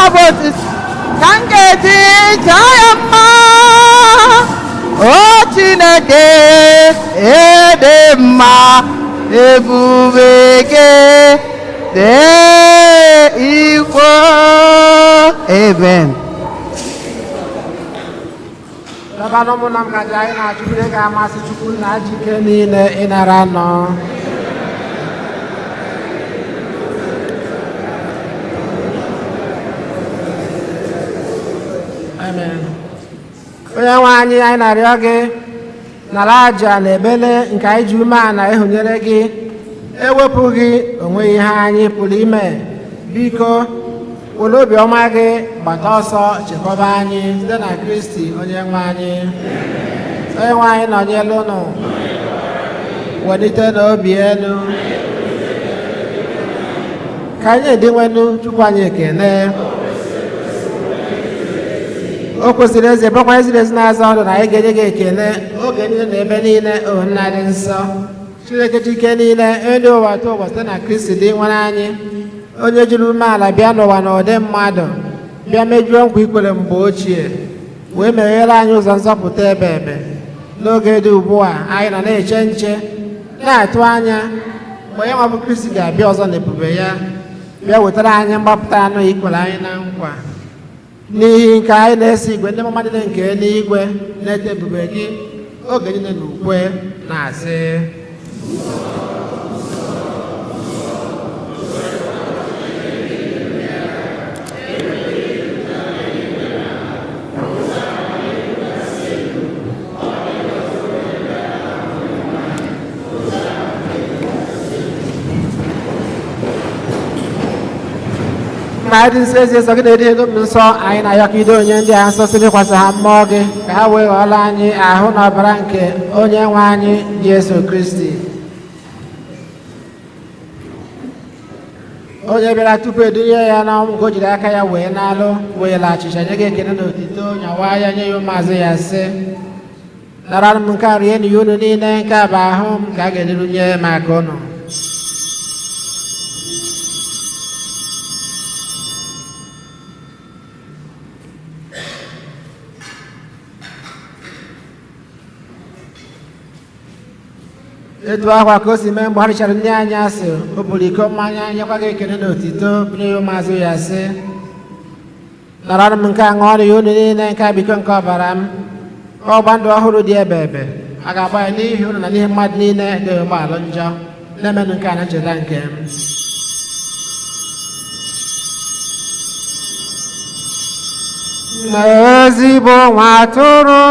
abụ otito ka m ga-eji jaa ya mma o Chineke ede mma ebube gị dị ikwo amen. Dabanụ ụmụnna m gaji anyị na-achụkwụ ihe ga-amasị Chukwu na ji ike niile ịnara nọ. Amen. Onye nwe anyị na-arịọ gị nara aja na ebele nke anyị ji umeala ịhụnyere gị ewepụghị onwe ihe anyị pụrụ ime biko were obiọma gị gbata ọsọ chekwaba anyị site na Kristi onye nwe anyị. Onye nwe anyị nọnyelu unu welite n'obi elu ka anyị edinwenu Chukwu anyị ekele o kwesịrị eze bụrụkwa eziri ezi na-aza ọdụ na anyị ga-enye gị ekele oge niile na ebe niile o nna dị nsọ Chineke chike niile elu ụwa tụ ụwa site na Kristi dị nwere anyị onye jiri umeala bịa n'ụwa na ụdị mmadụ bịa mejuo nkwa ikwere mgbe ochie wee meghere anyị ụzọ nzọpụta ebe n'oge dị ugbu a anyị nọ na-eche nche na-atụ anya mgbe ya nwabụ Kristi ga-abịa ọzọ na ebube ya bịa wetara anyị mgbapụta anụ ikwere anyị na nkwa n'ihi nke anyị na-esi igwe ndị mmadụ nke eluigwe na-ete ebube gị oge niile na ukwe na-asị ma dị nsọ ezi nsọ gị na-edi edo m nsọ anyị na-ayọ ka ido onye ndị a nsọ si lekwasị ha mmụọ gị ka ha wee ghọọla anyị ahụ na ọbara nke onye nwe anyị Jesu Kristi onye bịara tupu edunye ya n'ọnwụ nke o jiri aka ya wee n'alụ wee la achịcha nye gị ekele na otito nyawa ya nye ya ụmụazụ ya sị nara m nke a rie na ya unu niile nke a bụ ahụ m ka a ga-edurunye maka unu. etu ahụ ka o si mee mgbe ha richara ndị anyị asị o buru iko mmanya nyekwa gị ekele na otito bụrụ ya ụmụazụ ya sị nara m nke a ṅụọ ya unu niile nke a biko nke ọbara m ọgba ndụ ọhụrụ dị ebe a ga-agba ya n'ihi unu na n'ihi mmadụ niile ga-enwe mgbalụ njọ na-emenụ nke a na ncheta nke m. Ezigbo nwa atụrụ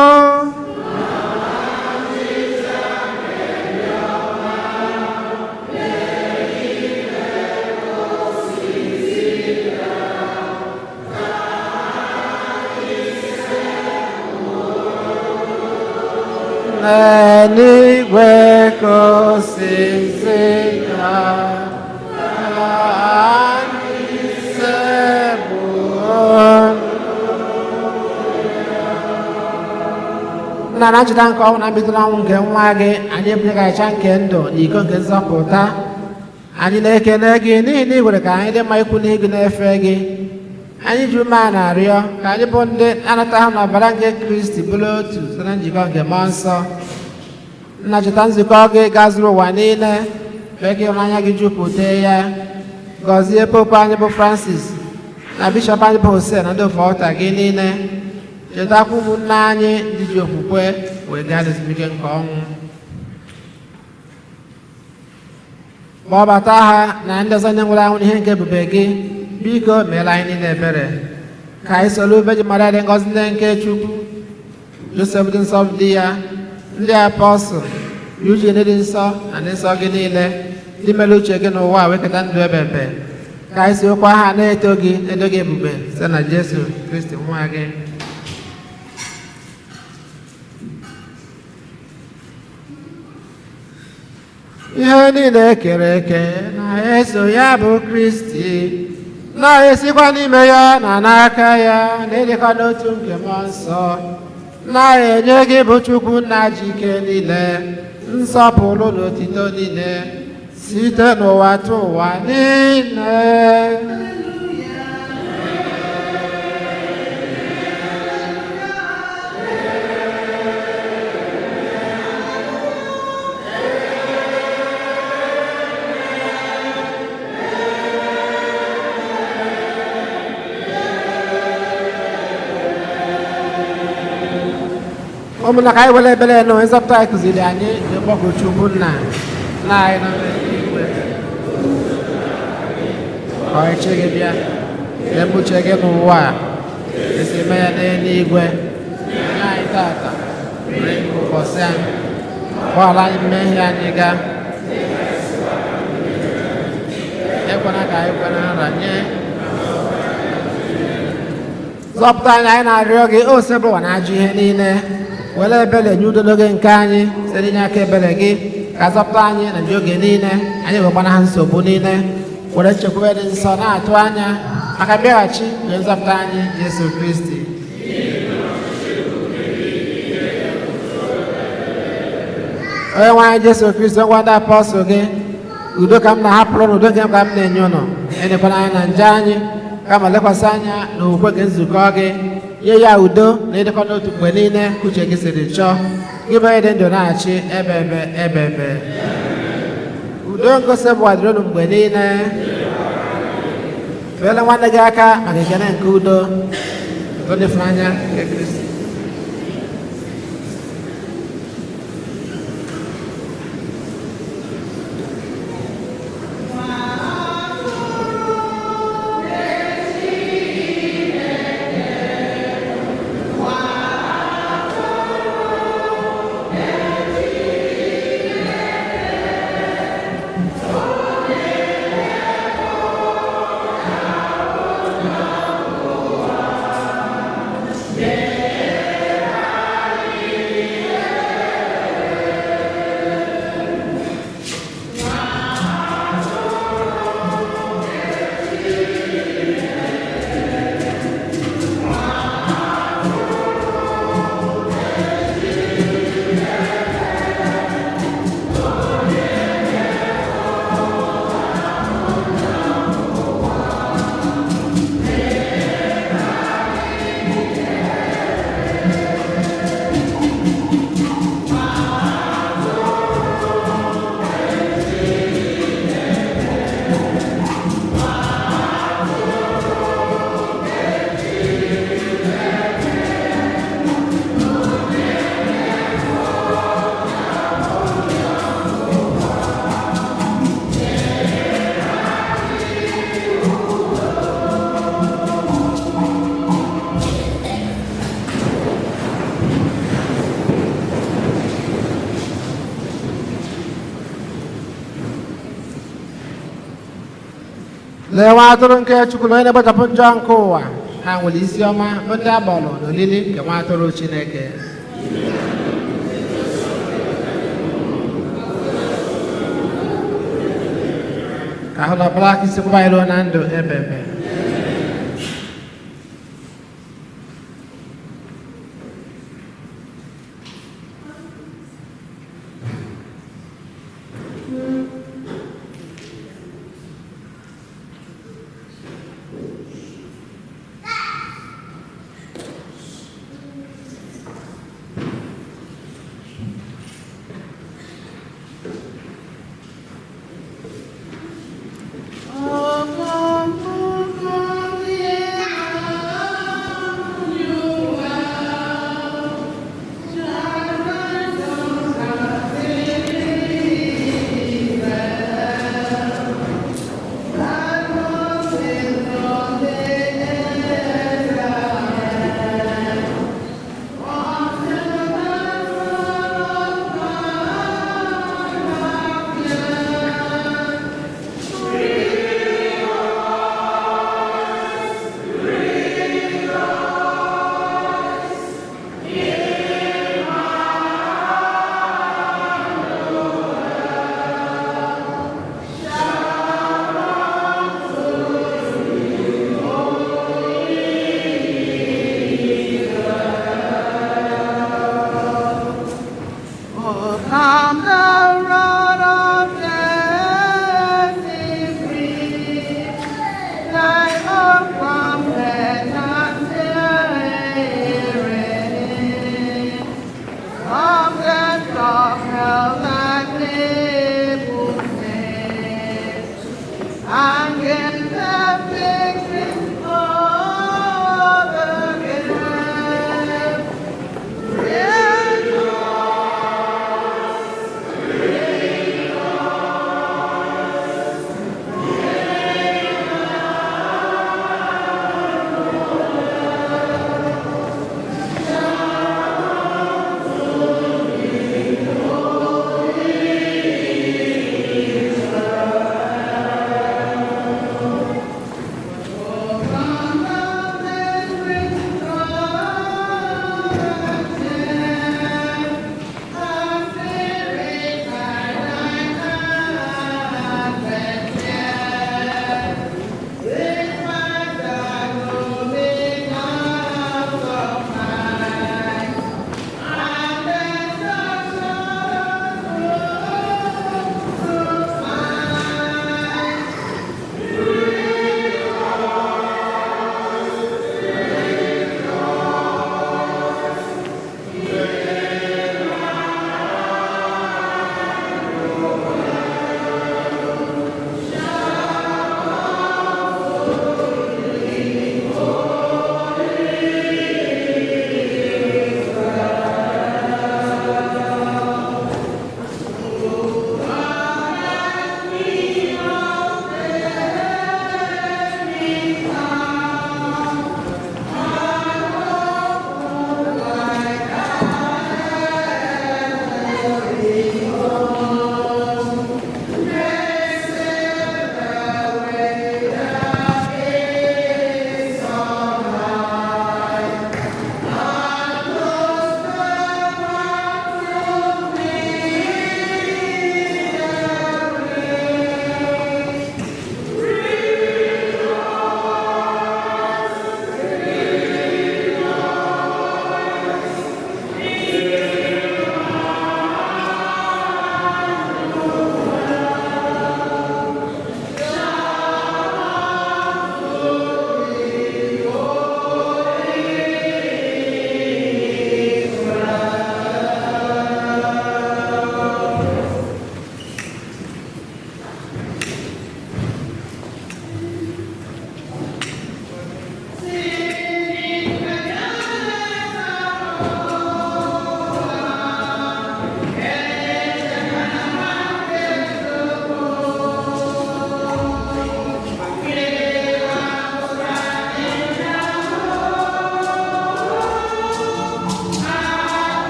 n'igwe ka o si zi ya anyị sekpuo nna na ncheta nke ọnwụ na mbido n'ọnwụ nke nwa gị anyị ebunyegacha nke ndụ na iko nke nzọpụta anyị na-ekele gị n'ihi na ị nwere ka anyị dị mma ikwu n'ihi gị na-efe gị anyị ji ume a na-arịọ ka anyị bụ ndị anata ha n'ọbara nke Kristi bụrụ otu site na njikọ nke mmụọ nsọ nna cheta nzukọ gị gazuru ụwa niile mee ka ịhụnanya gị jupụta ya gọzie pope anyị bụ Francis na bishọp anyị bụ Hosea na ndị ofe ọta gị niile chetakwa ụmụnne anyị ndị ji okwukwe wee gaa n'ezumike nke ọnwụ kpọbata ha na ndị ọzọ nye nwere anwụ n'ihe nke ebube gị biko meela anyị niile ebere ka anyị soro Virgin Maria dị ngọzi ndị nke Chukwu Joseph dị nsọ di ya ndị apọstụl Eugene dị nsọ na ndị nsọ gị niile ndị mere uche gị n'ụwa wekọta ndụ ebebe ka anyị sokwa ha na-eto gị ebube site na Jesu Kristi nwa gị ihe niile ekere eke na-eso ya bụ Kristi na-esikwa n'ime ya na n'aka ya na-edekọ n'otu nke mmụọ nsọ na-enye gị bụ Chukwu nna ji ike niile nsọpụrụ na otito niile site n'ụwa tụ ụwa niile. ụmụnna ka anyị were ebere nọ nzọpụta anyị kụziri anyị ịkpọku Chukwu nna anyị na igwe ka ọchịchị gị bịa ka ebuche gị n'ụwa a esi mee ya n'eluigwe nye anyị tata ụbọchị anyị gbaghara anyị mmehie anyị gaa ekwana ka anyị kwe na nranye zọpụta anyị anyị na-arịọ gị o sebụwa na ajọ ihe niile were ebere nye udo n'oge nke anyị site n'inye aka ebere gị ka zọpụta anyị na ndị oge niile anyị wegbana ha nsogbu niile were nchekwube dị nsọ na-atụ anya maka mbịaghachi nke nzọpụta anyị Jesu Kristi. Onye nwe anyị Jesu Kristi ngwa ndị apọstụl gị udo ka m na-ahapụrụ na udo nke m ka m na-enye ụnụ enyekwana anyị na nje anyị kama lekwasị anya na okwukwe nke nzukọ gị nye ya udo na ịdịkọ n'otu mgbe niile uche gị siri chọọ gị bụ dị ndụ na-achị ebebe udo ngosi bụ adịrịnụ mgbe niile feela nwanne gị aka maka ekene nke udo ịfụnanya nke Kristi. Lewe atụrụ nke Chukwu na onye na-ekpochapụ njọ nke ụwa ha nwere isi ọma bụ ndị agbọrọ n'olili nke nwa atụrụ Chineke. ka ahụ na ọbụla aka isi kwụba ilu na ndụ ebebe.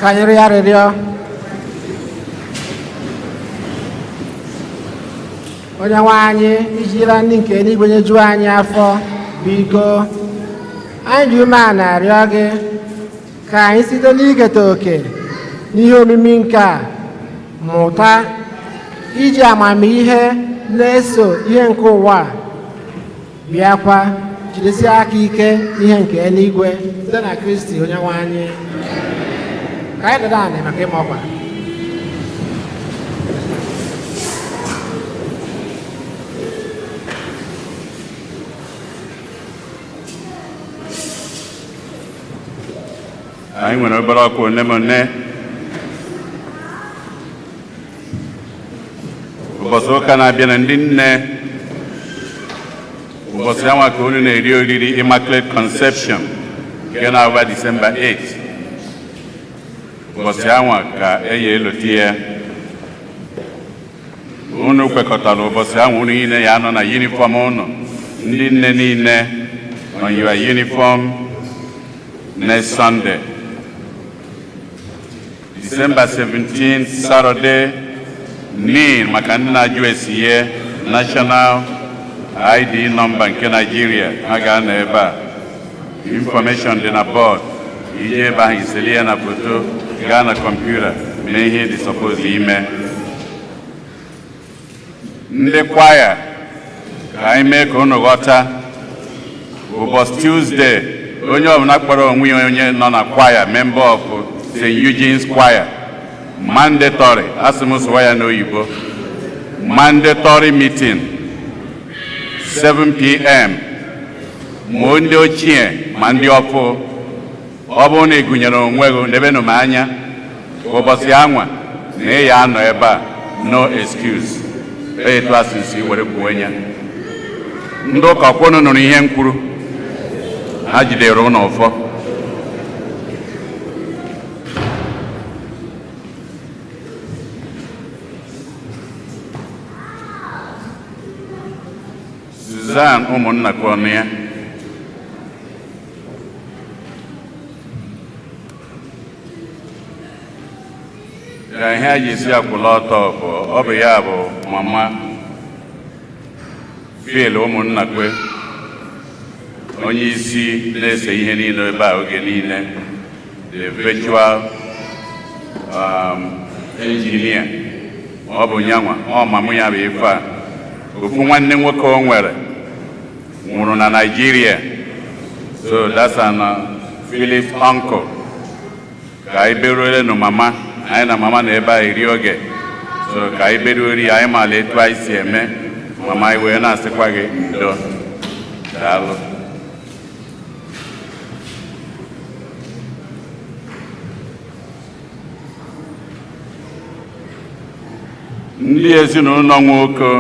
ka anyị rịọ arịrịọ. Onye nwe anyị ijira ndị nke eluigwe nyejuo anyị afọ, biko anyị ji ume a na-arịọ gị ka anyị site n'iketa oke n'ihe omimi nke a mụta iji amamihe na-eso ihe nke ụwa bịakwa jidesie aka ike ihe nke eluigwe site na Kristi onye nwe anyị. Ka anyị dada anị maka ịma ọkwa. Anyị nwere obere ọkụ one ma one. Ụbọchị ụka na-abịa na ndị nne, ụbọchị anwa ka unu na-eri oriri Immaculate Conception nke na-abụ Disemba 8. Ụbọchị anwa ka eyi eloti ya. Unu kwekọtara ụbọchị anwa unu niile ya anọ na uniform unu. Ndị nne niile on your uniform next Sunday. December 17th, Saturday, NIN maka ndị na-ajụ esi ihe National ID number nke Nigeria ha ga-anọ ebe a. Information dị na board. Ije ebe ahụ iseli ya na foto gaa na kọmputa mee ihe dị suppose ime. Ndị kwaya ka anyị mee ka unu ghọta ụbọchị Tuesday onye ọbụla kpọrọ onwe ya onye nọ na kwaya member of St. Eugene's Choir, mandatory, asịmụsụwa ya n'oyibo, mandatory meeting 7 p.m. ma ndị ochie ma ndị ọfụ. Ọ bụrụ na ịgụnyere onwe gị n'ebe m anya ụbọchị anwa na ị ya anọ ebe a, no excuse. Etu asịsị were kwuo ya. Ndị ụka kwụnụ nụrụ ihe mkwuru ha jidere ụlọ ọfọ. Suzanne ụmụnna ka ọnụ ya. Ka ihe a ji esi akwụla ọtọ bụ ọ bụ ya bụ mama Phil ụmụnna kwe, onye isi na-ese ihe niile ebe a oge niile, the virtual engineer. Ọ bụ nyanwa ọ mamụ ya bụ ife a. Ofu nwanne nwoke o nwere nwụrụ na Nigeria, so that's an Philip's uncle. Ka anyị beruole na mama anyị na mama na ebe a eri oge, so ka anyị beruori anyị maala etu anyị si eme. Mama anyị wee na-asịkwa gị ndo, daalụ. Ndị ezinụlọ nwoke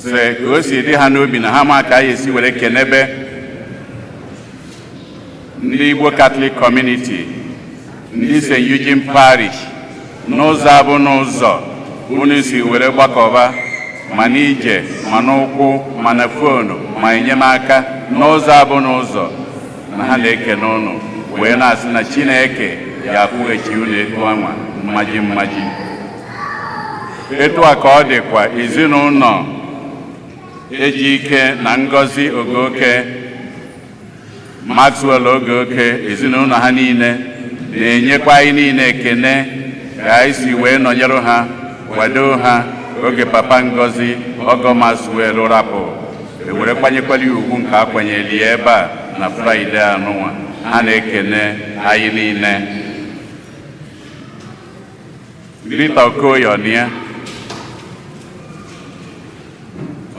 sị ka o si dị ha n'obi na ha ma ka anyị esi were kenebe ndị Igbo Catholic Community, ndị St. Eugene Parish n'ụzọ abụ n'ụzọ unu si were gbakọba ma n'ije ma n'ụkwụ ma na fonu ma enyemaka n'ụzọ abụ n'ụzọ, na ha na-ekene unu wee na-asị na Chineke ga-akwụghachi unu etu anwa mmaji mmaji. Etu a ka ọ dịkwa ezinụlọ Ejike na Ngozi Ogoke, Maxwell Ogoke, ezinụlọ ha niile na-enyekwa anyị niile ekene ka anyị si wee nọnyere ha, kwado ha oge papa Ngozi Ogo Maxwell rapụ, ewere kwanyekwara ugwu nke akwanyeli ebe a na Fraịde anụnwa. Ha na-ekene anyị niile. Rita Okoye ọnịa,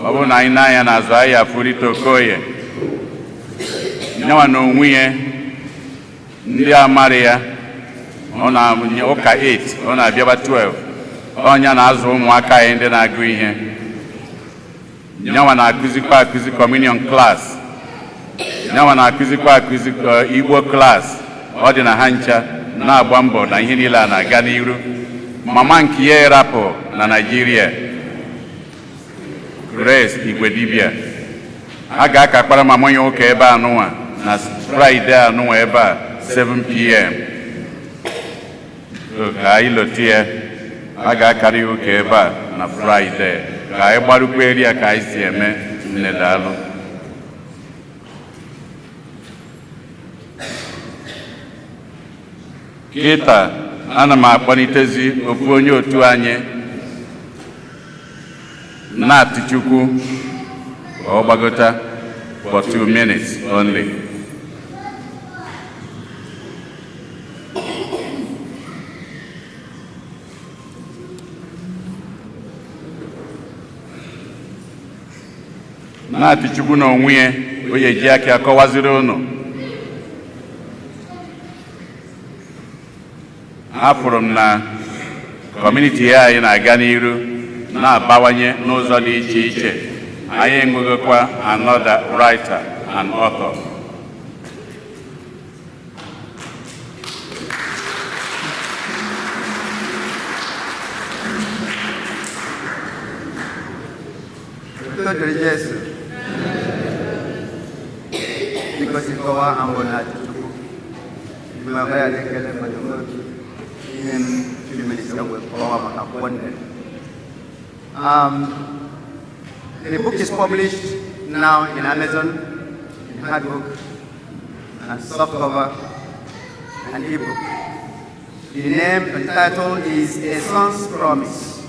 ọ bụrụ na anyị na-anya n'azụ anyị afụ Rita Okoye, nyewa na onwe ya ndị amarị ya, ọ na-amụnye ụka 8, ọ na-abịaba 12, ọnya na-azụ ụmụaka anyị ndị na-agụ ihe. Nyewa na-akụzikwa akụzi communion class, nyewa na-akụzikwa akụzi Igbo class. Ọ dị na ha ncha na-agba mbọ na ihe niile a na-aga n'iru. Mama nke ya rapụ na Nigeria, Grace Igwedibia, a ga-akakpara mama ya ụka ebe anụnwa na Friday anụnwa ebe a 7 p.m. so ka anyị lotie a ga-akarị ụka ebe a na Fraịde ka anyị gbarụkwa eri ya ka anyị si eme nne daalụ. Kịta ana m akpọlitezi ofu onye otu anyị na-atụchukwu ka ọ gbagota for 2 minutes only. Na-atụchukwu n'onwe ya onye ji aka akọwaziri unu. Afụrụ m na kọmuniti ya anyị na-aga n'iru na-abawanye n'ụzọ dị iche iche. Anyị enwegokwa another writer and author. Because you go out and go out to the book is published now in Amazon, in hardbook, and softcover, and ebook. The name and title is A Son's Promise.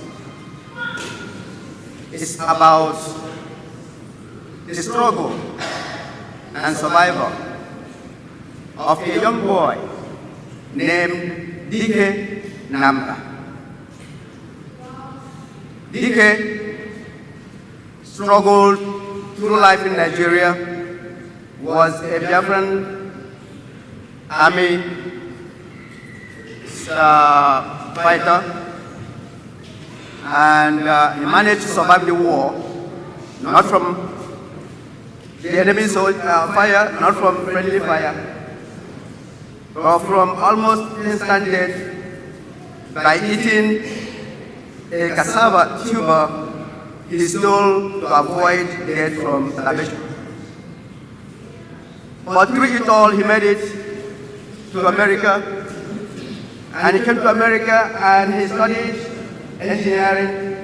It's about the struggle and survival of a young boy named Dike Namba. Dike struggled through life in Nigeria, was a Biafran army fighter, and he managed to survive the war, not from the enemy's fire, not from friendly fire, but from almost instant death by eating a cassava tuber he stole to avoid death from starvation. But through it all, he made it to America, and he came to America and he studied engineering.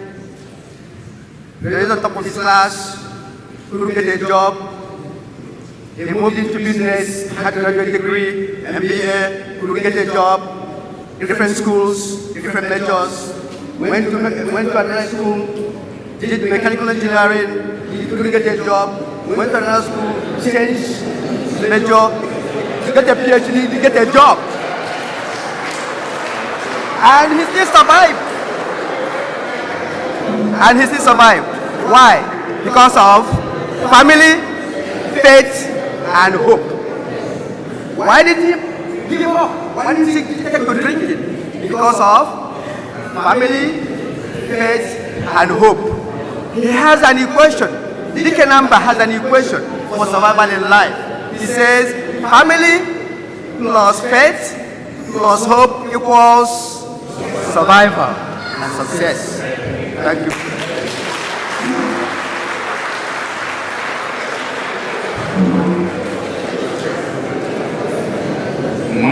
He was on top of his class, couldn't get a job. He moved into business, had a graduate degree, MBA, couldn't get a job, different schools, different majors, went to another school, did mechanical engineering, he couldn't get a job, went to another school, changed major, to get a PhD, to get a job. And he still survived. And he still survived. Why? Because of family, faith, and hope. Why did he give up? Why did he take to drinking? Because of family, faith, and hope. He has an equation. Dike Namba has an equation for survival in life. He says family plus faith plus hope equals survival and success. Thank you.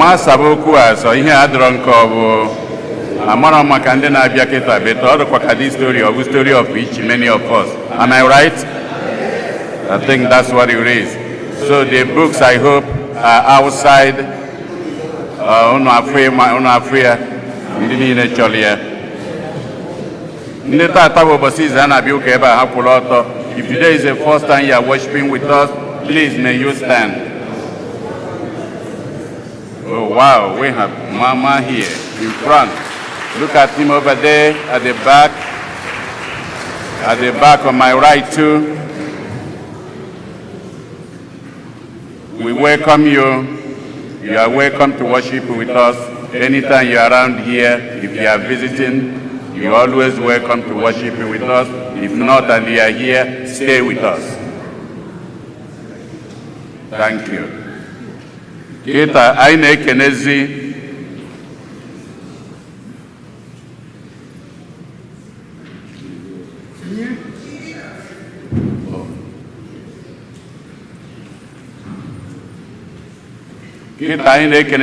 Masaboku aso ihe adọrọ nke ọ bụ amara maka ndị na-abịa kịta beta ọ dịkwa ka this story of story of each many of us. Am I right? I think that's what it is. So the books I hope are outside unu afọ ya ndị niile chọrọ ya. Ndị tata bụ ụbọchị izu a na-abịa ụka ebe a ha kwụrụ ọtọ. If today is the first time you are worshiping with us, please may you stand. Oh wow, we have Mama here in front. Look at him over there at the back. At the back on my right too. We welcome you. You are welcome to worship with us. Anytime you are around here, if you are visiting, you are always welcome to worship with us. If not and you are here, stay with us. Thank you. Kita anyị na-ekenezi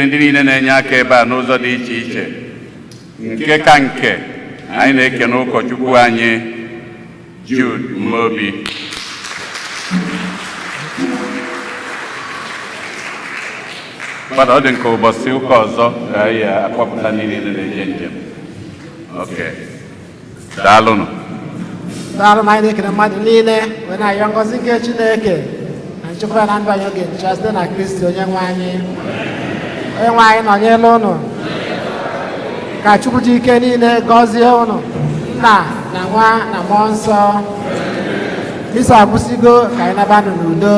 ndị niile na-enye aka ebe a n'ụzọ dị iche iche. nke ka nke anyị na-ekene ụkọchukwu anyị Jude Mobi. But ọ dị nke ụbọchị ụka ọzọ anyị akpọpụta niile na-eje njem. Okay. Daalụnụ. Daalụ na anyị na-ekele mmadụ niile wee na-ayọ ngọzi nke Chineke na nchekwa na ndụ anyị oge ncha site na Kristi onye nwe anyị. Onye nwe anyị nọnyere ụnụ. Ka Chukwu ji ike niile gọzie ụnụ, Nna na Nwa na Mmụọ Nsọ. Misa akwụsịgo ka anyị nabanụ n'udo.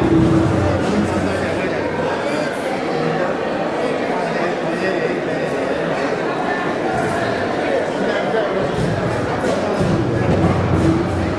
Thank you.